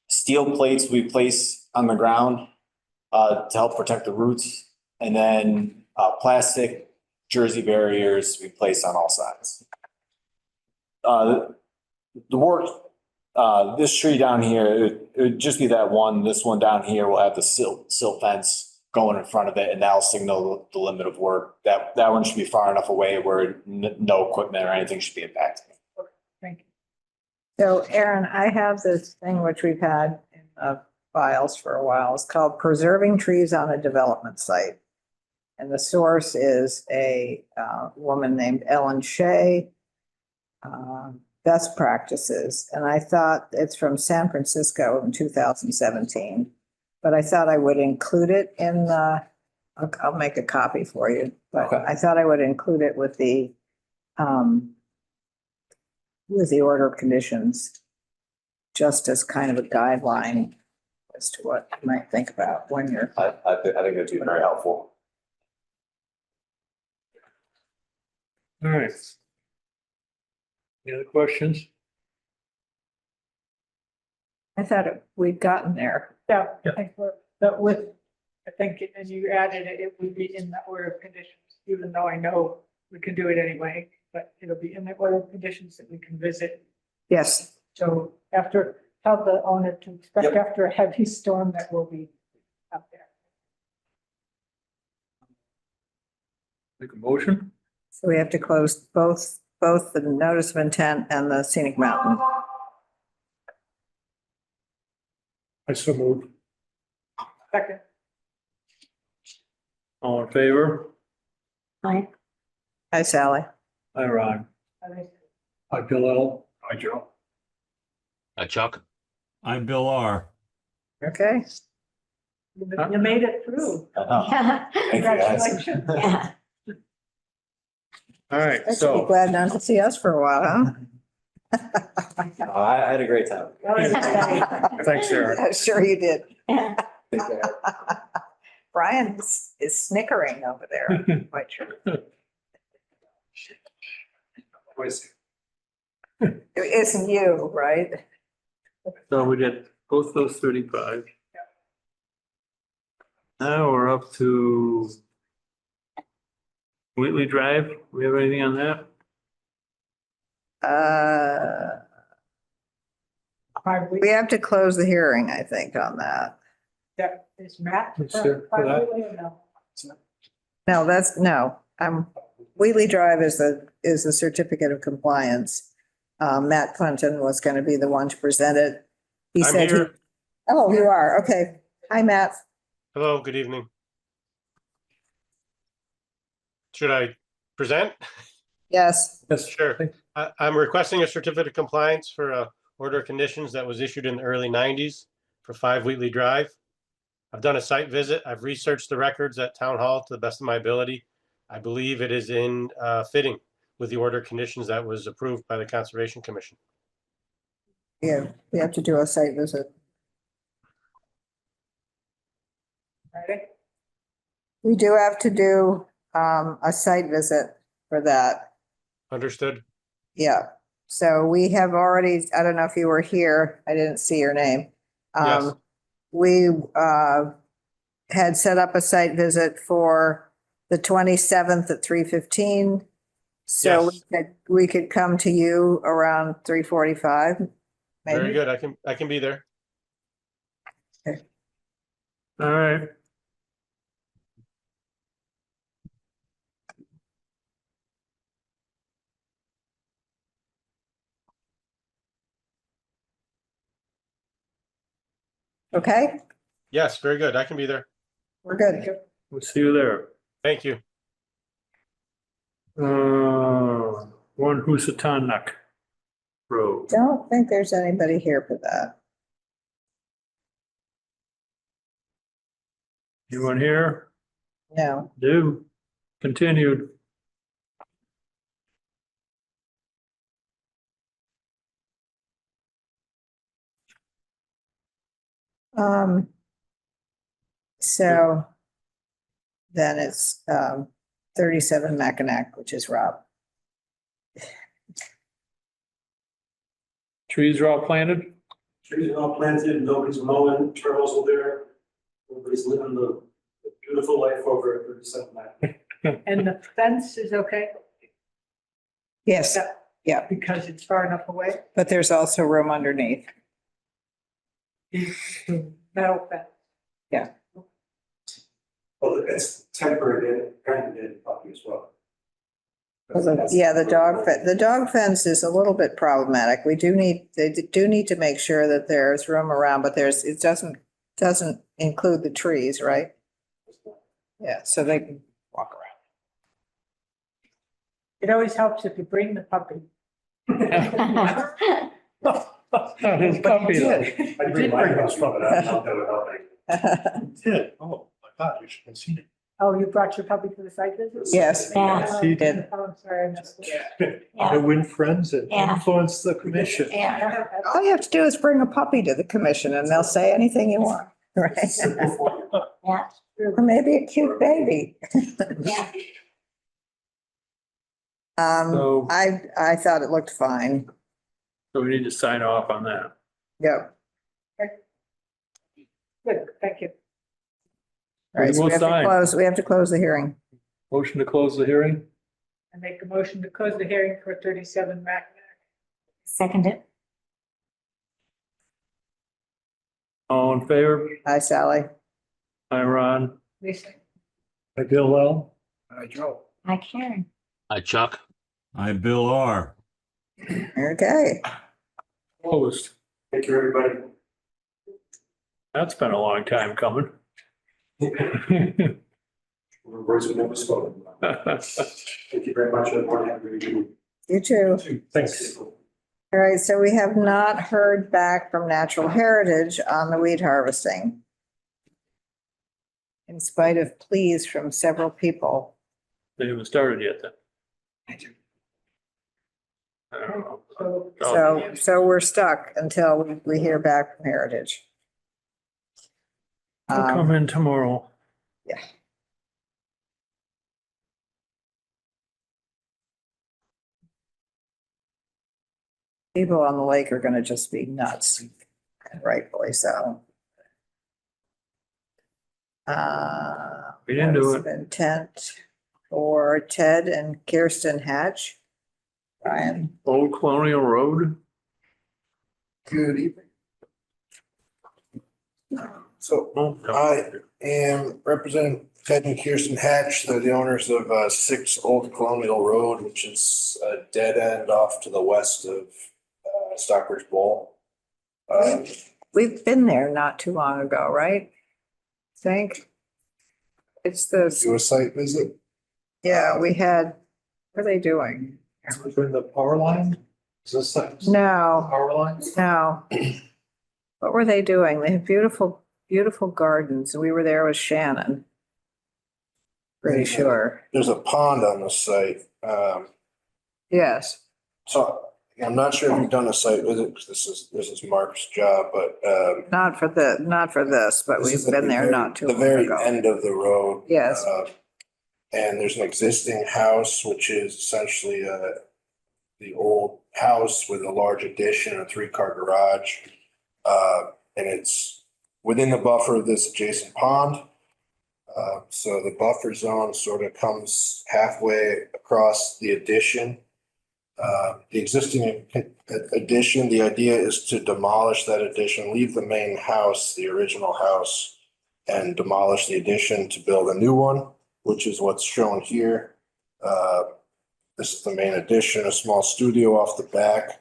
steel plates we place on the ground, to help protect the roots. And then, plastic jersey barriers we place on all sides. The work, this tree down here, it would just be that one. This one down here will have the silt fence going in front of it, and that'll signal the limit of work. That one should be far enough away where no equipment or anything should be impacted. Thank you. So Aaron, I have this thing which we've had in files for a while. It's called Preserving Trees on a Development Site. And the source is a woman named Ellen Shea, Best Practices. And I thought it's from San Francisco in 2017. But I thought I would include it in the, I'll make a copy for you. But Okay. I thought I would include it with the order of conditions, just as kind of a guideline as to what you might think about when you're. I think that'd be very helpful. All right. Any other questions? I thought we'd gotten there. Yeah, I think that with, I think, and you added it, it would be in the order of conditions, even though I know we can do it anyway, but it'll be in the order of conditions that we can visit. Yes. So after, tell the owner to expect Yep. after a heavy storm that will be up there. Make a motion? So we have to close both the notice of intent and the scenic mountain. I so moved. Second, All in favor? Aye. Hi, Sally. Hi, Ron. I think Hi, Bill L. Hi, Joe. Chuck? I'm Bill R. Okay. you made it through. Thank you, guys. Congratulations. Yeah. All right, You'll be so glad not to see us for a while, huh? I had a great time. thanks, Sarah. I'm sure you did. Take care. Brian is snickering over there. Quite sure. It isn't you, right? So we did both those 35. Now we're up to Wheatley Drive. We have anything on that? We have to close the hearing, I think, on that. That is Matt. Yes, sir, for that. No, Wheatley Drive is the certificate of compliance. Matt Clinton was going to be the one to present it. He I'm said here. Oh, you are. Okay. Hi, Matt. Hello, good evening. Should I present? Yes. Yes, Sure. I'm requesting a certificate of compliance for a order of conditions that was issued in the early 90s for 5 Wheatley Drive. I've done a site visit. I've researched the records at Town Hall to the best of my ability. I believe it is in fitting with the order of conditions that was approved by the Conservation Commission. Yeah, we have to do a site visit. Ready? We do have to do a site visit for that. Understood? Yeah. So we have already, I don't know if you were here, I didn't see your name. Yes. We had set up a site visit for the 27th at 3:15. So Yes. we could come to you around 3:45. Very maybe. good. I can be there. all right. Okay, Yes, very good. I can be there. we're good. We'll see you there. Thank you. One Housatonic Road. Don't think there's anybody here for that. Anyone here? No. Do? Continued. Um, so then it's, 37 Mackinac, which is Rob. Trees are all planted? Trees are all planted, nobody's mowing, turtles are there. Everybody's living the beautiful life over at 37 Mackinac. And the fence is okay? Yes, yeah, Because it's far enough away? but there's also room underneath. Metal fence. Well, it's temporary, and kind of puppy as well. Yeah, the dog fence is a little bit problematic. They do need to make sure that there's room around, but it doesn't include the trees, right? Yeah, so they can walk around. It always helps if you bring the puppy. His puppy. I did bring those from it, I don't know if that would help. Did, oh my God, you should have seen it. Oh, you brought your puppy to the site visit? Yes. Yeah. He did. Oh, I'm sorry, I missed it. Yeah. win friends and Yeah. influence the commission. Yeah. All you have to do is bring a puppy to the commission and they'll say anything you want, right? Simple formula. Yeah. Or maybe a cute baby. Yeah. So, I thought it looked fine. so we need to sign off on that. Yep. Good, thank you. All right, so We'll sign. we have to close the hearing. Motion to close the hearing? I make a motion to close the hearing for 37 Mackinac. Second it. All in favor? Hi, Sally. Hi, Ron. Lisa? Hi, Bill L. Hi, Joe. Hi, Karen. Hi, Chuck. Hi, Bill R. Okay. Closed. Thank you, everybody. That's been a long time coming. Words we never spoken. Thank you very much, everyone. Have a great evening. You too. Thanks. All right, so we have not heard back from Natural Heritage on the weed harvesting. In spite of pleas from several people. They haven't started yet then. I don't know. So we're stuck until we hear back from Heritage. I'll come in tomorrow. Yeah. People on the lake are gonna just be nuts, and rightfully so. We didn't do it. Intent for Ted and Kirsten Hatch. Brian, Old Colonial Road. Good evening. So Oh, no. I am representing Ted and Kirsten Hatch. They're the owners of 6 Old Colonial Road, which is a dead end off to the west of Stockbridge Bowl. we've been there not too long ago, right? Think? It's the, Do a site visit. yeah, we had, what are they doing? Between the power line? Is this like No, power lines? no. What were they doing? They have beautiful, beautiful gardens. We were there with Shannon. Pretty sure. There's a pond on the site. Yes, So I'm not sure if you've done a site visit, because this is Mark's job, but not for this, but this we've is at been the there very- not too the long very ago. end of the road. Yes. And there's an existing house, which is essentially the old house with a large addition, a 3-car garage. And it's within the buffer of this adjacent pond. So the buffer zone sort of comes halfway across the addition. The existing addition, the idea is to demolish that addition, leave the main house, the original house, and demolish the addition to build a new one, which is what's shown here. This is the main addition, a small studio off the back.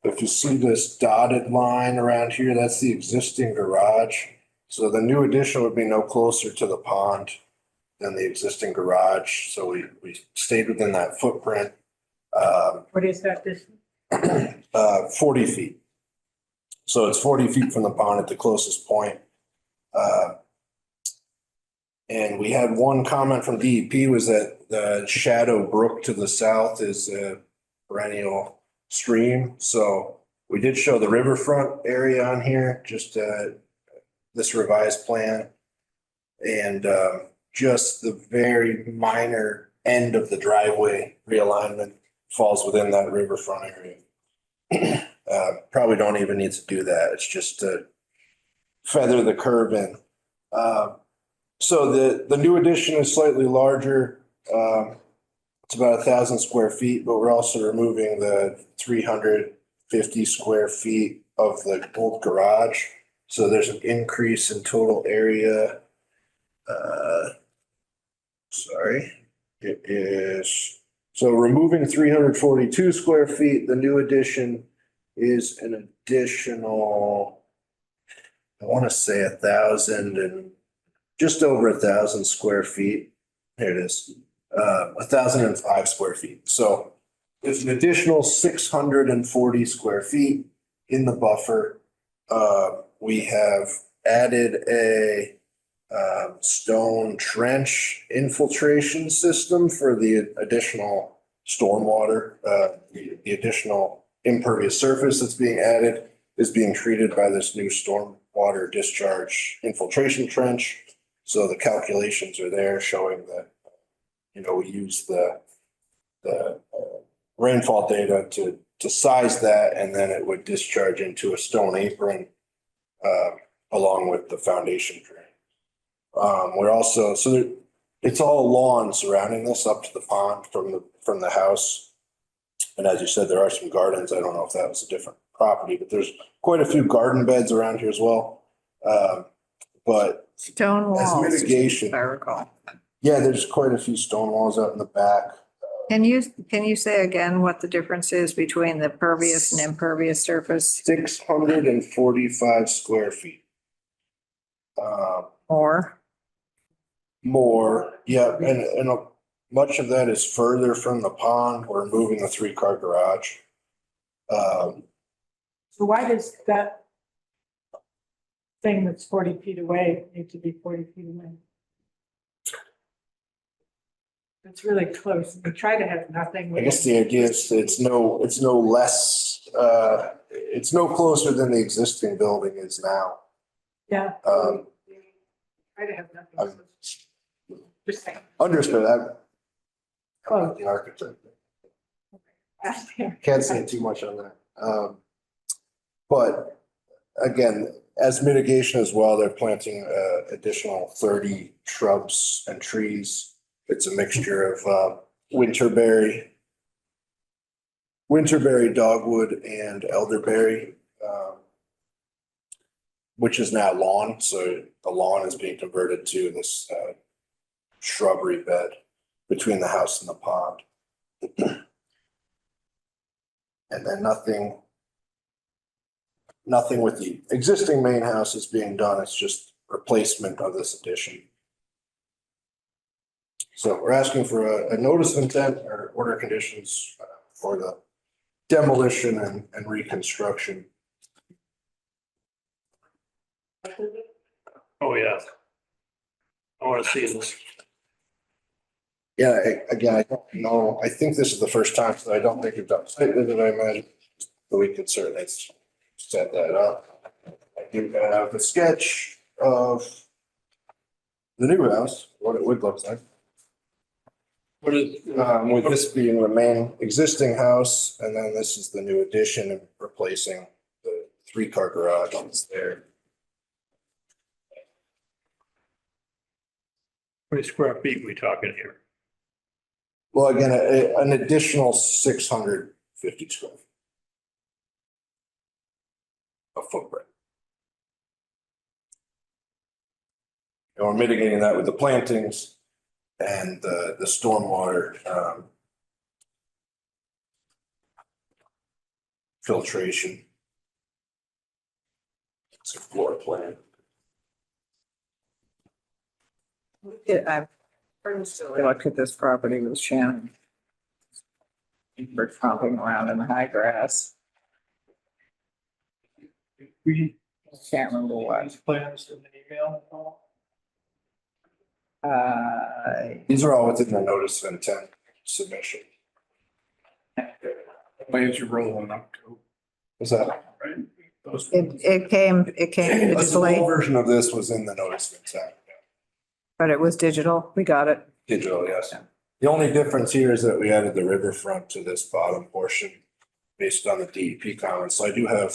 If you see this dotted line around here, that's the existing garage. So the new addition would be no closer to the pond than the existing garage. So we stayed within that footprint. What is that distance? 40 feet. So it's 40 feet from the pond at the closest point. And we had one comment from DEP was that the Shadow Brook to the south is a perennial stream. So we did show the riverfront area on here, just this revised plan. And just the very minor end of the driveway realignment falls within that riverfront area. Probably don't even need to do that. It's just to feather the curve in. So the new addition is slightly larger. It's about 1,000 square feet, but we're also removing the 350 square feet of the old garage. So there's an increase in total area. Sorry, it is, so removing 342 square feet, the new addition is an additional, I want to say 1,000 and just over 1,000 square feet. Here it is, 1,005 square feet. So there's an additional 640 square feet in the buffer. We have added a stone trench infiltration system for the additional stormwater. The additional impervious surface that's being added is being treated by this new stormwater discharge infiltration trench. So the calculations are there showing that, we use the rainfall data to size that, and then it would discharge into a stone apron along with the foundation drain. We're also, it's all lawn surrounding this up to the pond from the house. And as you said, there are some gardens. I don't know if that was a different property, but there's quite a few garden beds around here as well. But Stone as walls, mitigation, if I recall. yeah, there's quite a few stone walls out in the back. Can you say again what the difference is between the pervious and impervious surface? 645 square feet. Or? More, yeah, and much of that is further from the pond. We're moving the 3-car garage. So why does that thing that's 40 feet away need to be 40 feet away? It's really close. We try to have nothing. I guess the idea is it's no less, it's no closer than the existing building is now. Yeah. Um, Try to have nothing. Just saying. Understood. I'm Close. not the architect. Yeah. Can't say too much on that. But again, as mitigation as well, they're planting additional 30 shrubs and trees. It's a mixture of winterberry, dogwood, and elderberry, which is now lawn. So the lawn is being converted to this shrubbery bed between the house and the pond. And then nothing with the existing main house is being done. It's just replacement of this addition. So we're asking for a notice of intent or order conditions for the demolition and reconstruction. Oh, yeah. I want to see this. Yeah, again, I don't know. I think this is the first time, so I don't think we've done a site visit, I imagine. But we can certainly set that up. I do have a sketch of the new house, what it would look like. What is, With this being the main existing house, and then this is the new addition and replacing the 3-car garage that's there. how many square feet we talking here? Well, again, an additional 650 square feet of footprint. And we're mitigating that with the plantings and the stormwater filtration. It's a floor plan. I've recently looked at this property with Shannon. We're tromping around in the high grass. We Can't remember what. plans in an email. These are all within the notice of intent submission. Why did you roll one up too? Was that? it came A small digitally, version of this was in the notice of intent. but it was digital. We got it. Digital, yes. The only difference here is that we added the riverfront to this bottom portion based on the DEP comments. So I do have,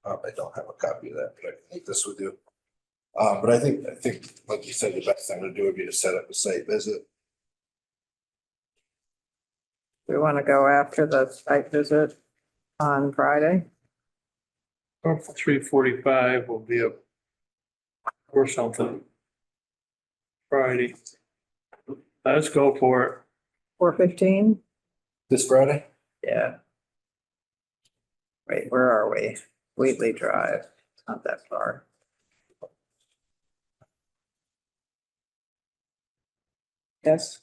I don't have a copy of that, but I can make this with you. But I think, like you said, the best thing to do would be to set up a site visit. We want to go after the site visit on Friday. 3:45 will be up or something. Friday. Let's go for it. 4:15? This Friday? Yeah. Wait, where are we? Wheatley Drive. It's not that far. Yes.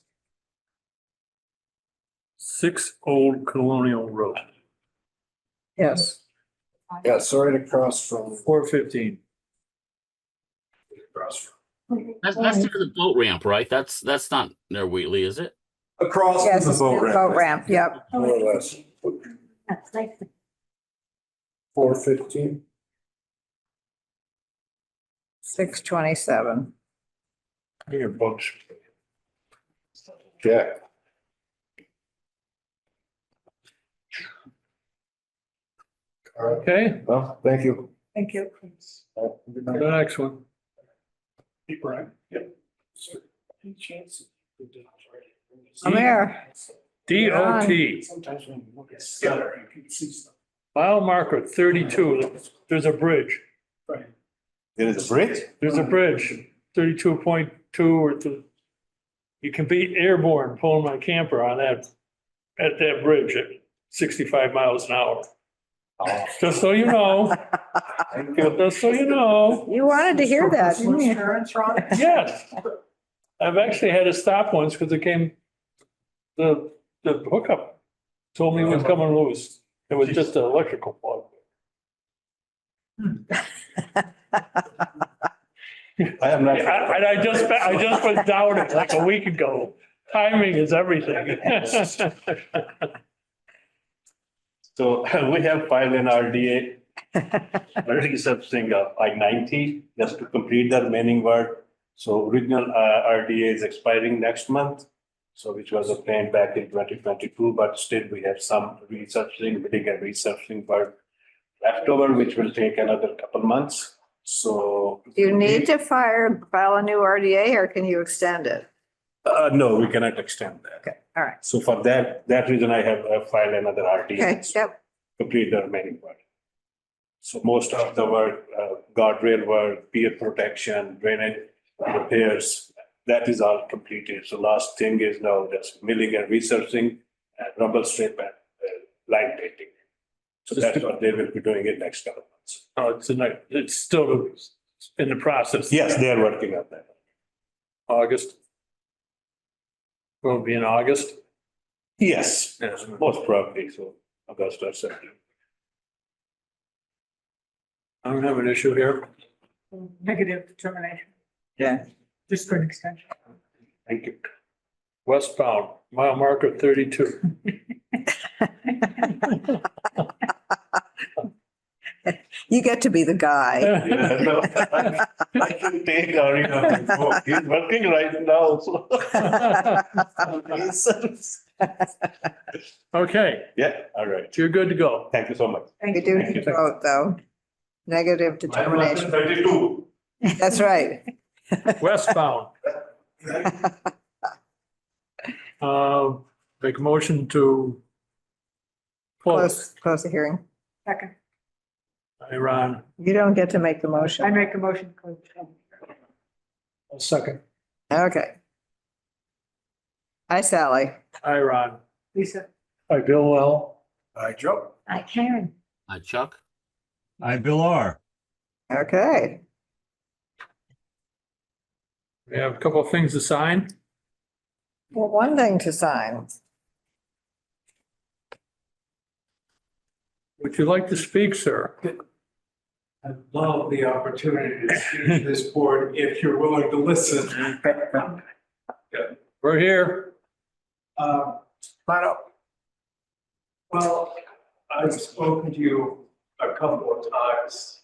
6 Old Colonial Road, Yes. Yeah, so right across from. 4:15. Across That's near the boat ramp, right? That's not near Wheatley, is it? Across Yes, from the boat ramp. boat ramp, yep. More or less. That's like 4:15. 6:27. Your books. Yeah. Okay, Well, thank you. Thank you. the next one. Right, yep. Any chance? I'm there. DOT, Sometimes when you look at scatter, you can see stuff. mile marker 32, there's a bridge. Right. There is a bridge? There's a bridge, 32.2 or two. You can be airborne pulling my camper on that, at that bridge at 65 miles an hour. Just so you know, just so you know. You wanted to hear that, didn't you? Insurance, Ron? Yes. I've actually had to stop once because it came, the hookup told me it was coming loose. It was just an electrical plug. I am not. And I just was down it like a week ago. Timing is everything. So we have filed an RDA, already something I-90, just to complete the remaining work. So original RDA is expiring next month. So which was obtained back in 2022, but still we have some resurfacing, bidding and resurfacing work left over, which will take another couple months. So. Do you need to file a new RDA or can you extend it? No, we cannot extend that. Okay, all right. So for that reason, I have filed another RDA. Okay, yep. Complete the remaining work. So most of the work, guardrail work, pier protection, drainage repairs, that is all completed. So last thing is now just milling and resurfacing and rubber strip and line painting. So that's what they will be doing in next couple of months. Oh, it's still in the process. Yes, they are working on that. August. Will it be in August? Yes, Yes. most probably. So August or September. I don't have an issue here. Negative determination, Yeah. just for an extension. Thank you. Westbound, mile marker 32. You get to be the guy. Yeah, no, I can take or, he's working right now, so. Okay, Yeah, all right. you're good to go. Thank you so much. We do need to vote, though. Negative determination. 32. That's right. Westbound. Make a motion to close. Close the hearing. Second, Hi, Ron. You don't get to make the I motion. make a motion to close. A second. Okay. Hi, Sally. Hi, Ron. Lisa, Hi, Bill Well. Hi, Joe. Hi, Karen. Hi, Chuck. I, Bill R. Okay. We have a couple of things to sign. Well, one thing to sign. Would you like to speak, sir? I'd love the opportunity to speak to this board if you're willing to listen. We're here. Well, I've spoken to you a couple of times,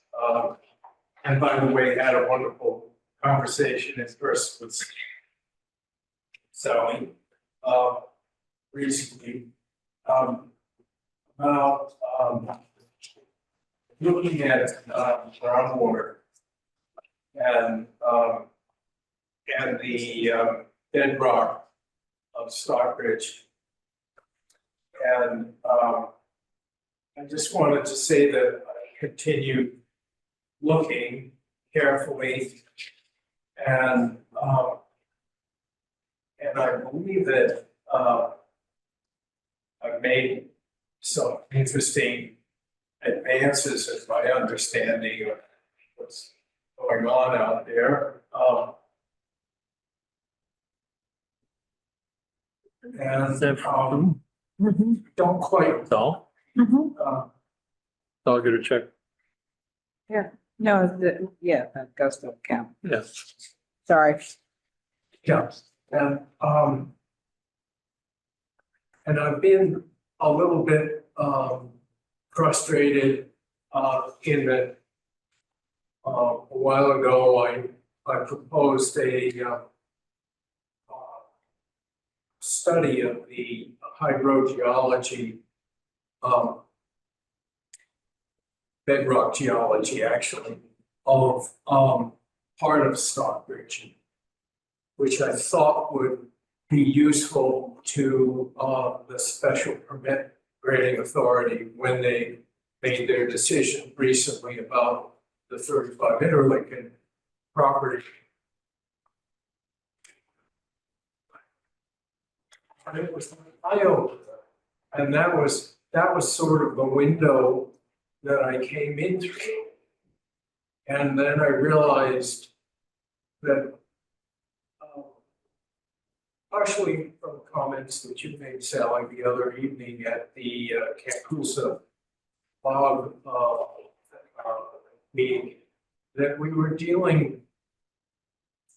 and by the way, had a wonderful conversation in person with Sally, recently, about, looking at, groundwater and the, bedrock of Stockbridge. And I just wanted to say that I continue looking carefully and I believe that I've made some interesting advances in my understanding of what's going on out there. And don't quite, So, I'll get a check. No, yeah, that goes to account. Yes. Sorry. yeah, and I've been a little bit frustrated in that a while ago I proposed a study of the hydrogeology, bedrock geology actually, of part of Stockbridge, which I thought would be useful to the special permit granting authority when they made their decision recently about the 35 Interlincoln property. And it was an eye-opener. And that was sort of the window that I came in through. And then I realized that partially from comments that you made, Sally, the other evening at the Campusa log meeting, that we were dealing,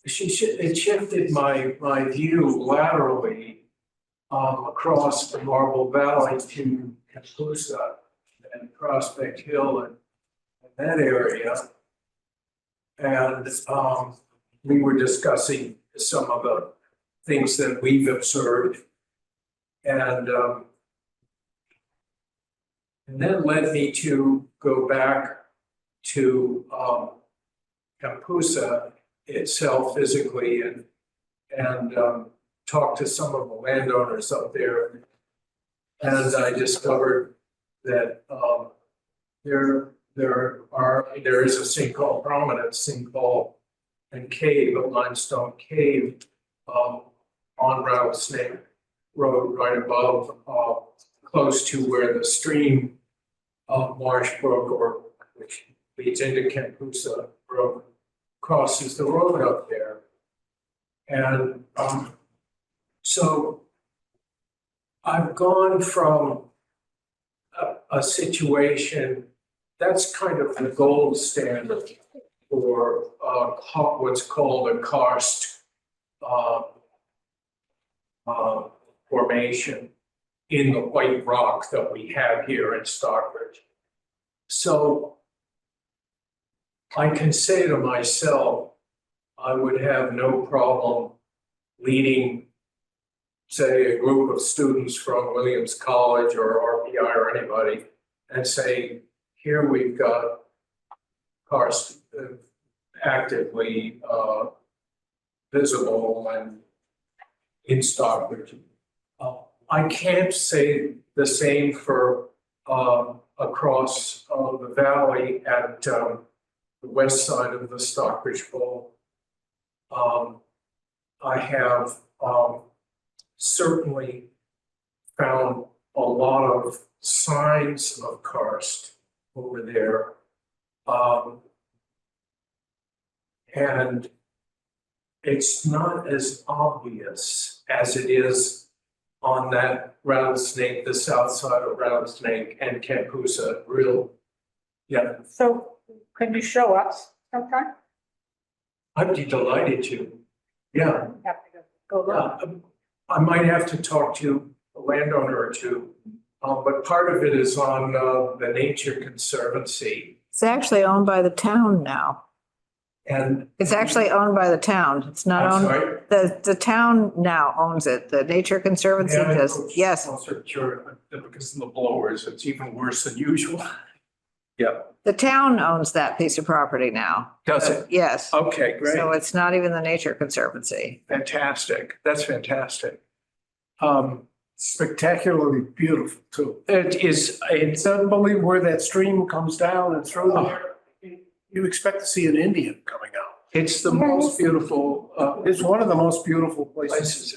it shifted my view laterally across the Marble Valley to Campusa and Prospect Hill and that area. And we were discussing some of the things that we've observed. And then led me to go back to Campusa itself physically and talk to some of the landowners up there. And I discovered that there is a sinkhole, prominent sinkhole and cave, a limestone cave on Rattlesnake Road right above, close to where the stream Marsh Brook, or which leads into Campusa Brook, crosses the road up there. And so I've gone from a situation that's kind of the gold standard for what's called a karst formation in the white rock that we have here in Stockbridge. So I can say to myself, I would have no problem leading, say, a group of students from Williams College or RPI or anybody and say, here we've got karst actively visible and in Stockbridge. I can't say the same for across the valley at the west side of the Stockbridge Bowl. I have certainly found a lot of signs of karst over there. And it's not as obvious as it is on that Rattlesnake, the south side of Rattlesnake and Campusa, real. Yeah. So can you show us sometime? I'd be delighted to. Yeah, Have to go look. I might have to talk to a landowner or two. But part of it is on the Nature Conservancy. It's actually owned by the town now. And It's actually owned by the town. It's not I'm owned, sorry. the town now owns it. The Nature Conservancy Yeah, I does, know, yes. also, sure, because of the blowers, it's even worse than usual. Yeah, The town owns that piece of property now. does it? Yes. Okay, great. So it's not even the Nature Conservancy. Fantastic. That's fantastic. Spectacularly beautiful too. It's unbelievable where that stream comes down and through there. You expect to see an Indian coming out. It's the most beautiful, it's one of the most beautiful places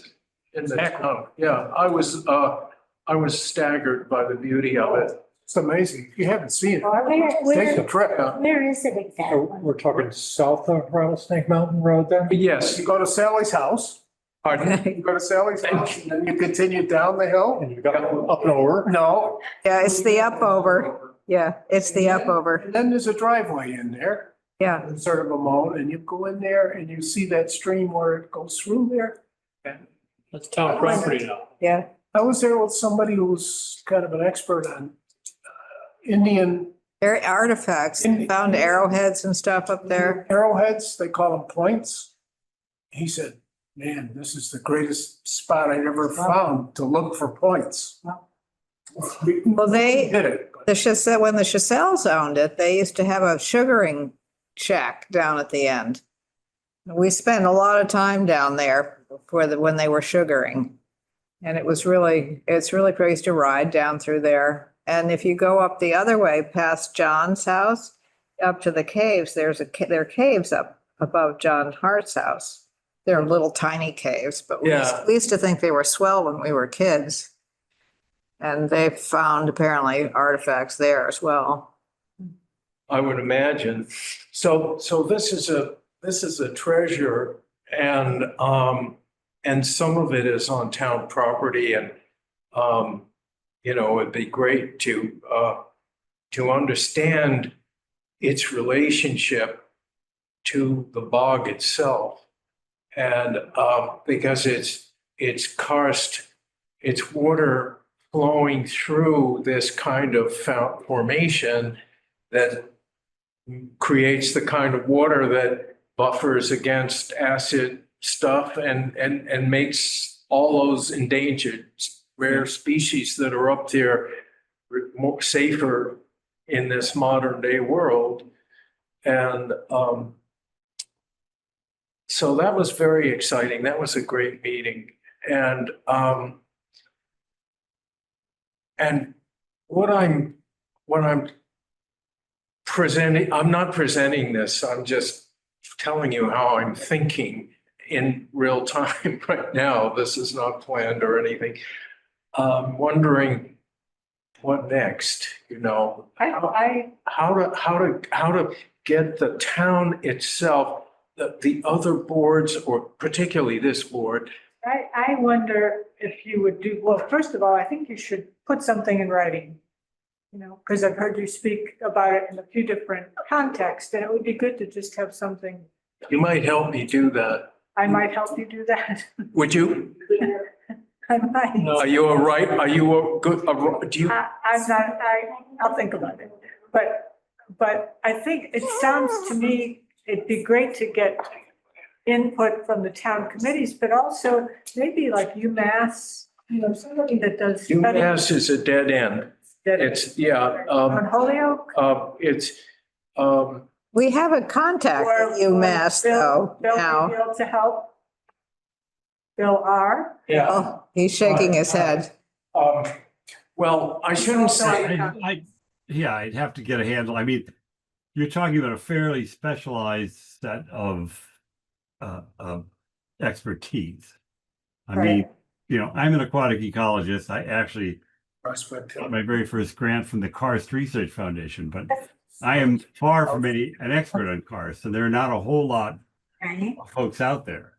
in the town. Yeah, I was staggered by the beauty of it. It's amazing. If you haven't seen it, take a trip. Where is it exactly? We're talking south of Rattlesnake Mountain Road then? Yes, you go to Sally's house. Pardon? You go to Sally's house and then you continue down the hill. And you got up and over? No. Yeah, it's the up over. Yeah, it's the up over. And then there's a driveway in there, Yeah. sort of a moat, and you go in there and you see that stream where it goes through there. And That's town property now. Yeah. I was there with somebody who's kind of an expert on Indian Very artifacts, found arrowheads and stuff up there. arrowheads, they call them points. He said, man, this is the greatest spot I'd ever found to look for points. Well, they, Did it. but- when the Chassels owned it, they used to have a sugaring shack down at the end. We spent a lot of time down there when they were sugaring. And it's really praised to ride down through there. And if you go up the other way past John's house, up to the caves, there are caves up above John Hart's house. They're little tiny caves, but Yeah. we used to think they were swell when we were kids. And they found apparently artifacts there as well. I would imagine. So this is a treasure and some of it is on town property and, it'd be great to understand its relationship to the bog itself. And, because it's karst, it's water flowing through this kind of formation that creates the kind of water that buffers against acid stuff and makes all those endangered rare species that are up there more safer in this modern day world. And so that was very exciting. That was a great meeting. And what I'm presenting, I'm not presenting this, I'm just telling you how I'm thinking in real time right now. This is not planned or anything. Wondering what next, how to get the town itself, the other boards, or particularly this board. I wonder if you would well, first of all, I think you should put something in writing. Because I've heard you speak about it in a few different contexts, and it would be good to just have something. You might help me do that. I might help you do that. Would you? I might. Are you a right? Are you a good? Do you? I'm not, I'll think about it. But I think it sounds to me, it'd be great to get input from the town committees, but also maybe like UMass, somebody that does. UMass is a dead end. It's, yeah. On Holyoke? It's, We have a contact at UMass though Bill may now. be able to help. Bill R. yeah. Oh, he's shaking his head. Well, I shouldn't say, Yeah, I'd have to get a handle. I mean, you're talking about a fairly specialized set of expertise. I mean, I'm an aquatic ecologist. I actually got my very first grant from the Karst Research Foundation, but I am far from an expert on karst, and there are not a whole lot of folks out there,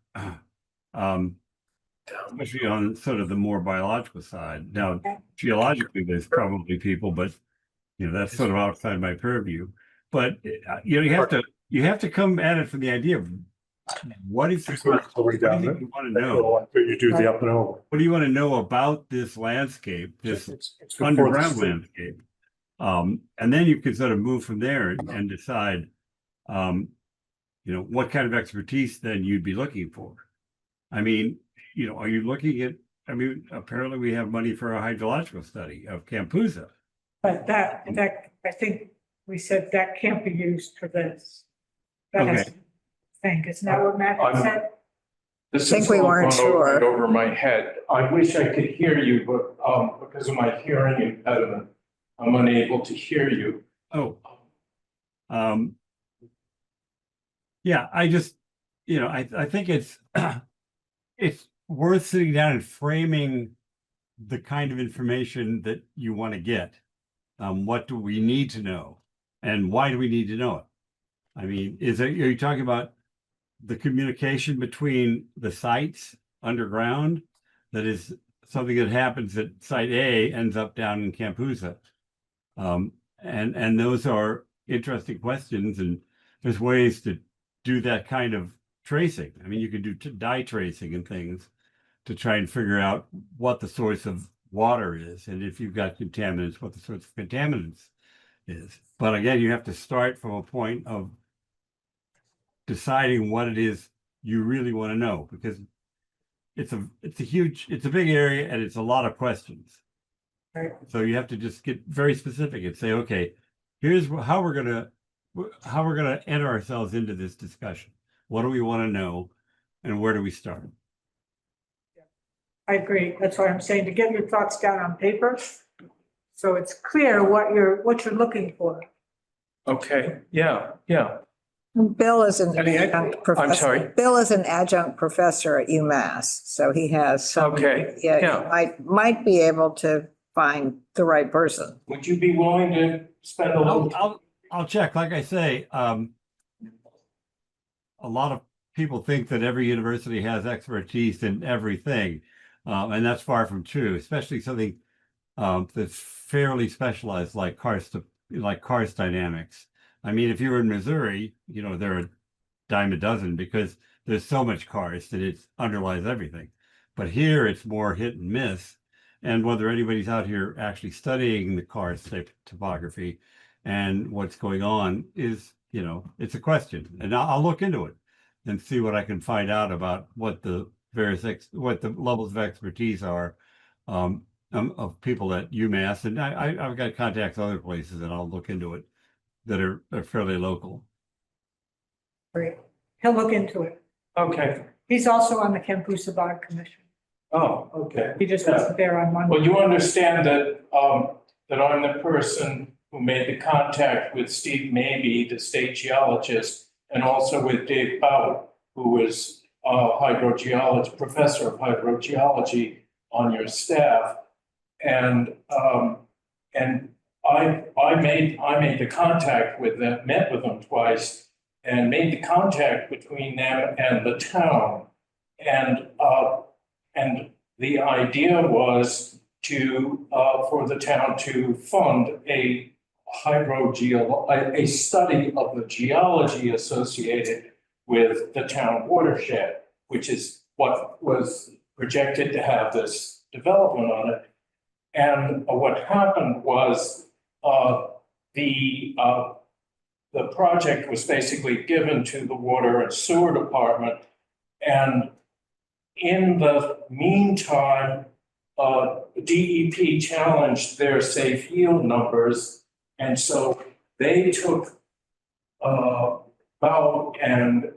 especially on sort of the more biological side. Now, geologically, there's probably people, but that's sort of outside my purview. But, you have to come at it from the idea of what is, Way down there. you want to know? You do the up and over. What do you want to know about this landscape, this It's before the underground street. landscape? And then you can sort of move from there and decide, what kind of expertise then you'd be looking for. I mean, are you looking at, apparently we have money for a hydrological study of Campusa. But that, I think we said that can't be used for this. That has to be the thing, isn't that what Matt had said? This Think is we all weren't gone over sure. and over my head. I wish I could hear you, but because of my hearing impediment, I'm unable to hear you. Oh. Yeah, I just, I think it's it's worth sitting down and framing the kind of information that you want to get. What do we need to know? And why do we need to know it? I mean, are you talking about the communication between the sites underground? That is something that happens at site A ends up down in Campusa. And those are interesting questions, and there's ways to do that kind of tracing. I mean, you can do dye tracing and things to try and figure out what the source of water is, and if you've got contaminants, what the source of contaminants is. But again, you have to start from a point of deciding what it is you really want to know, because it's a big area and it's a lot of questions. Right. So you have to just get very specific and say, okay, here's how we're gonna enter ourselves into this discussion. What do we want to know, and where do we start? I agree. That's what I'm saying, to get your thoughts down on paper. So it's clear what you're looking for. Okay, yeah. Bill is an Any- adjunct professor. I'm sorry? Bill is an adjunct professor at UMass, so he has some. Okay, Yeah, yeah. might be able to find the right person. Would you be willing to spend a little? I'll check. Like I say, a lot of people think that every university has expertise in everything, and that's far from true. Especially something that's fairly specialized, like karst dynamics. I mean, if you were in Missouri, they're a dime a dozen because there's so much karst that it underlies everything. But here it's more hit and miss. And whether anybody's out here actually studying the karst topography and what's going on is, it's a question. And I'll look into it and see what I can find out about what the what the levels of expertise are of people at UMass. And I've got contacts other places, and I'll look into it that are fairly local. Great. He'll look into it. Okay. He's also on the Campusa Bog Commission. Oh, okay. He just wasn't there on Monday. Well, you understand that, that I'm the person who made the contact with Steve Maybe, the state geologist, and also with Dave Bout, who is a professor of hydrogeology on your staff. And I made the contact with them, met with them twice, and made the contact between them and the town. And the idea was for the town to fund a study of the geology associated with the town watershed, which is what was projected to have this development on it. And what happened was the project was basically given to the water and sewer department. And in the meantime, DEP challenged their safe yield numbers. And so they took Bout and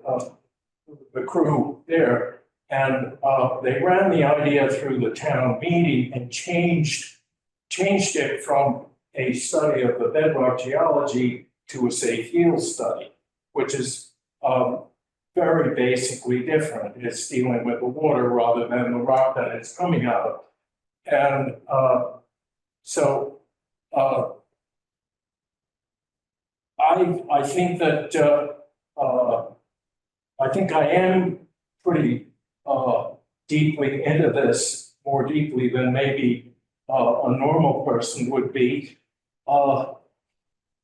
the crew there, and they ran the idea through the town meeting and changed it from a study of the bedrock geology to a safe yield study, which is very basically different. It's dealing with the water rather than the rock that it's coming out of. And so I think that I think I am pretty deeply into this, more deeply than maybe a normal person would be.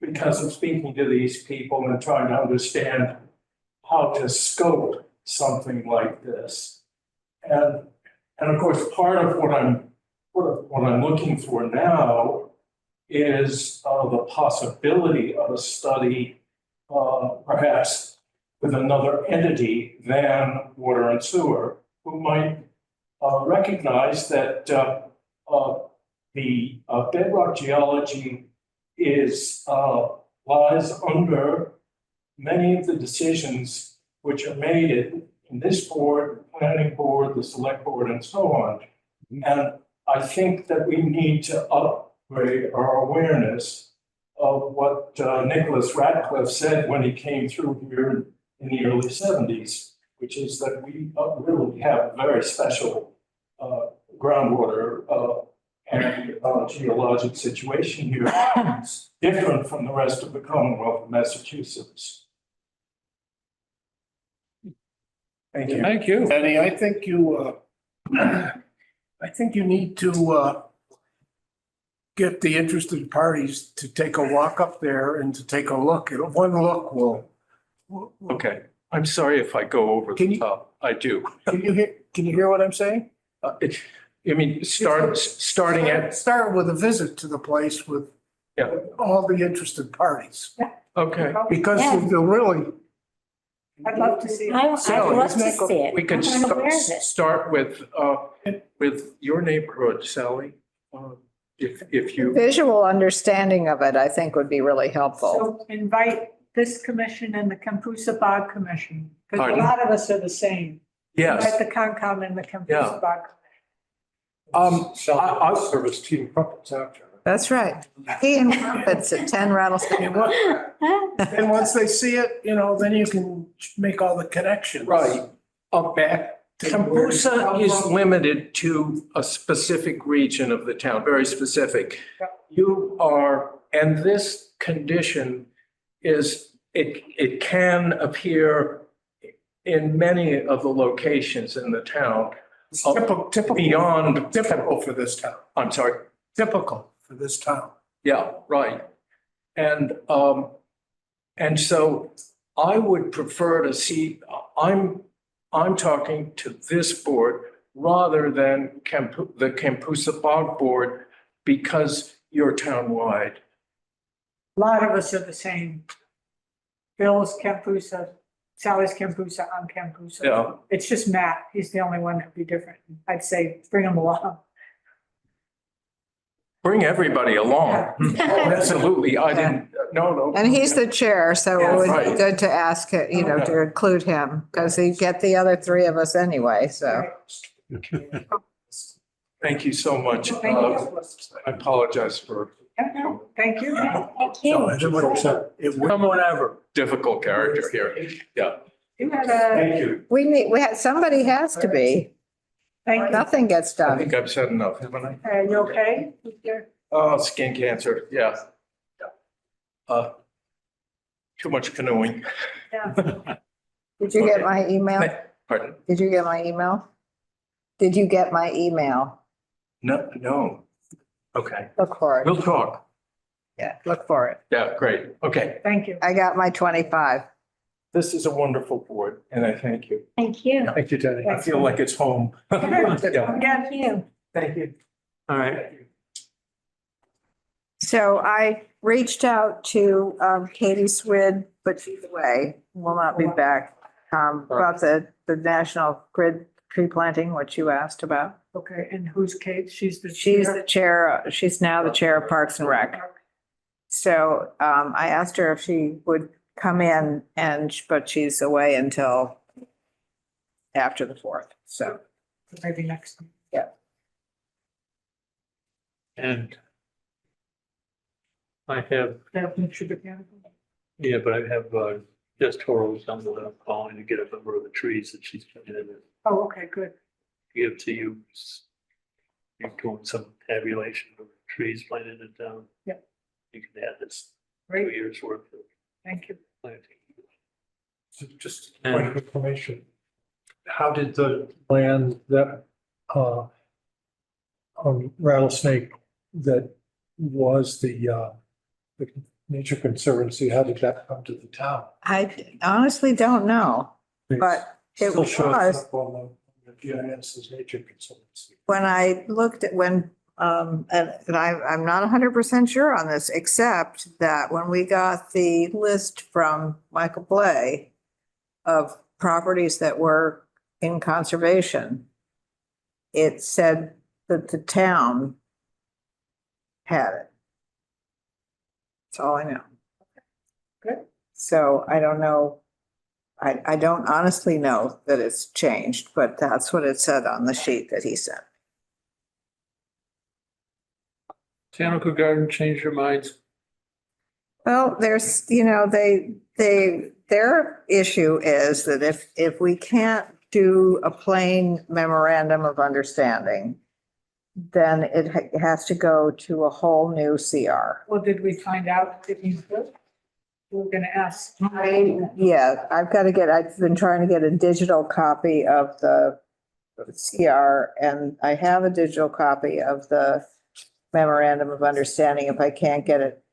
because I'm speaking to these people and trying to understand how to scope something like this. And of course, part of what I'm looking for now is the possibility of a study, perhaps with another entity than water and sewer, who might recognize that the bedrock geology lies under many of the decisions which are made in this board, the planning board, the select board, and so on. And I think that we need to upgrade our awareness of what Nicholas Radcliffe said when he came through here in the early 70s, which is that we really have a very special groundwater and geologic situation here. It's different from the rest of the Commonwealth of Massachusetts. Thank you. Thank you. Eddie, I think you need to get the interested parties to take a walk up there and to take a look. One look will. Okay, I'm sorry if I go over the top. I do. Can you hear what I'm saying? Start with a visit to the place with all the interested parties. Okay. Because they'll really. I'd love to see. I'd love to see it. We could I'm aware of it. start with your neighborhood, Sally. If you. Visual understanding of it, I think would be really helpful. So invite this commission and the Campusa Bog Commission, because a Pardon? lot of us are the same. Yes. Invite the Concom and the Campusa Bog. Service team puppets after. That's right. He and Crumpets at 10 Rattlesnake. And once they see it, then you can make all the connections. Right. Back. Campusa is limited to a specific region of the town, very specific. And this condition it can appear in many of the locations in the town. Typical for this town. I'm sorry. Typical for this town. Yeah, right. And so I would prefer to see, I'm talking to this board rather than the Campusa Bog Board because you're townwide. A lot of us are the same. Bill's Campusa, Sally's Campusa, I'm Campusa. Yeah. It's just Matt. He's the only one that'd be different. I'd say bring him along. Bring everybody along. Absolutely. I didn't, no. And he's the chair, so it would be Right. good to ask, to include him, because you get the other three of us anyway, so. Thank you so much. Thank you. I apologize for. No, thank you. Thank you. Come whenever. Difficult character here. Yeah. You had Thank you. Somebody has to be. thank you. Nothing gets I done. think I've said enough, haven't I? You okay? Oh, skin cancer, yeah. Too much canoeing. Yeah. Did you get my email? Pardon? Did you get my email? Did you get my email? No. Okay, Look for it. we'll talk. Yeah, look for it. Yeah, great. Okay, Thank you. I got my 25. this is a wonderful board and I thank you. Thank you. Thank you, Teddy. I feel like it's home. Yeah. Thank you. Thank you. All right. So I reached out to Katie Swid, but she's away, will not be back, about the National Grid tree planting, which you asked about. Okay, and who's Kate? She's the chair. She's now the chair of Parks and Rec. So I asked her if she would come in but she's away until after the 4th, so. Maybe next time. Yeah. And I have, That picture again. but I have just Toro's number that I'm calling to get a number of the trees that she's planted and Oh, okay, good. give to you. You're doing some tabulation of trees planted in town. Yeah. You can add this 2 Great. years worth of Thank you. planting. Just a point of information. How did the land that, Rattlesnake that was the Nature Conservancy, how did that come to the town? I honestly don't know, but it Still shows was, up on the GIS as Nature Conservancy. when I looked at when, and I'm not 100% sure on this, except that when we got the list from Michael Blay of properties that were in conservation, it said that the town had it. That's all I know. Good. So I don't know. I don't honestly know that it's changed, but that's what it said on the sheet that he sent. Botanical Garden changed their minds. Well, there's, their issue is that if we can't do a plain memorandum of understanding, then it has to go to a whole new CR. Well, did we find out if he's good? We were gonna ask. Yeah, I've been trying to get a digital copy of the CR, and I have a digital copy of the memorandum of understanding if I can't get it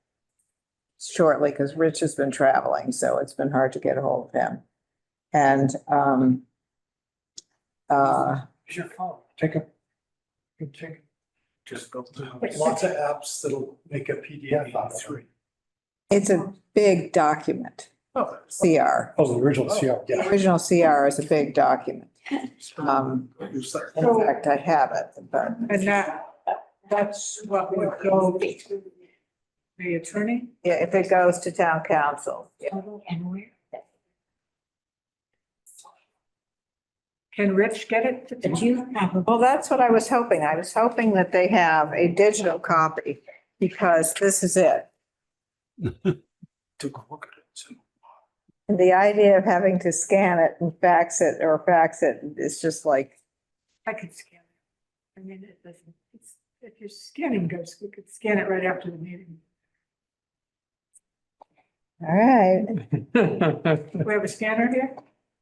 shortly, because Rich has been traveling, so it's been hard to get a hold of him. And, Here's your phone. You take it. Just go through. Lots of apps that'll make a PDF out of it. it's a big document, Oh, CR. the original CR, The yeah. original CR is a big document. In fact, I have it, but And that's what would go to the attorney? yeah, if it goes to town council. And where? Can Rich get it? But you probably. Well, that's what I was hoping. I was hoping that they have a digital copy, because this is it. Took a look at it. So And the idea of having to scan it and fax it is just like, I could scan it. I mean, it doesn't, if your scanning goes, we could scan it right after the meeting. all right. We have a scanner here?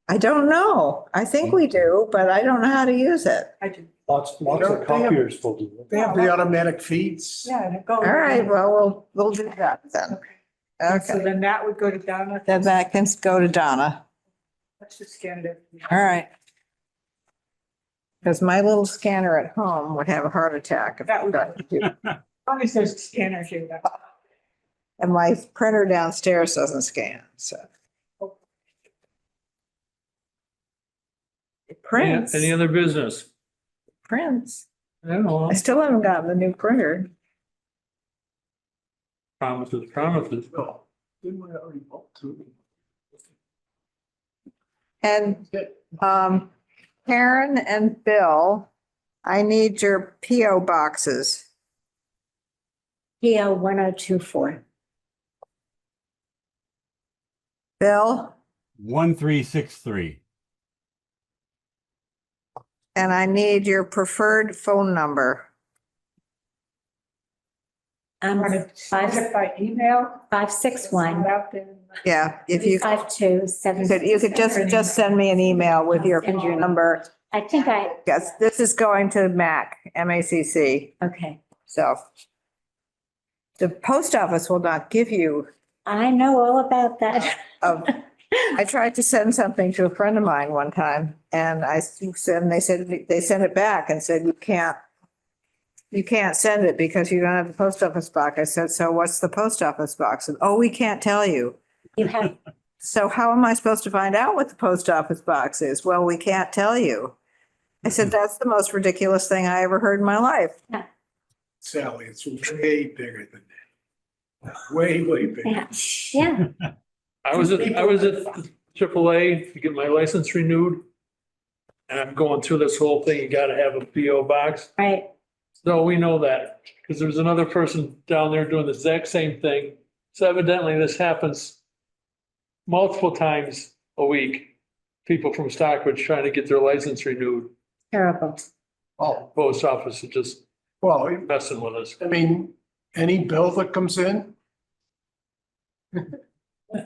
I don't know. I think we do, but I don't know how to use it. I do. lots of copiers will do it. They have the automatic feeds. Yeah, and it goes. All right, well, we'll do that then. So Okay, then that would go to Donna. then that can go to Donna. Let's just scan it. All right. Because my little scanner at home would have a heart attack if I tried to do it. As long as there's a scanner here, that's. And my printer downstairs doesn't scan, so. It prints, Any other business? prints. I don't know. I still haven't gotten the new printer. Promises. Well, didn't we already vote to? And Karen and Bill, I need your PO boxes. PO 1024. Bill, 1363. and I need your preferred phone number. Want to send it by email? 561 Out there. Yeah, if you 352 you could just send me an email with your Send your- phone number. I think Yes, this is going to MAC, MACC, okay. so. The post office will not give you I know all about that. I tried to send something to a friend of mine one time, and they sent it back and said, you can't send it because you don't have the post office box. I said, so what's the post office box? And, oh, we can't tell you. You have, So how am I supposed to find out what the post office box is? Well, we can't tell you. I said, that's the most ridiculous thing I ever heard in my life. Sally, it's way bigger than that. Way bigger. yeah, yeah. I was at AAA to get my license renewed. And I'm going through this whole thing, you gotta have a PO box. Right. So we know that, because there was another person down there doing the exact same thing. So evidently this happens multiple times a week. People from Stockbridge trying to get their license renewed. Terrible. Oh, Post office is just well, messing with us. I mean, any bill that comes in,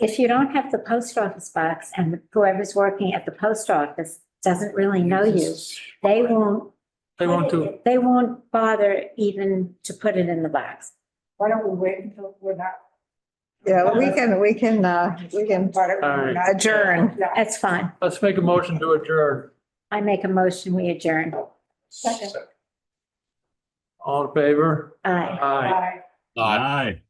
If you don't have the post office box and whoever's working at the post office doesn't really know you, they won't. They won't do. They won't bother even to put it in the box. Why don't we wait until we're not Yeah, we can right. adjourn. That's fine. Let's make a motion to adjourn. I make a motion, we adjourn. All in favor? Aye. Aye. Aye.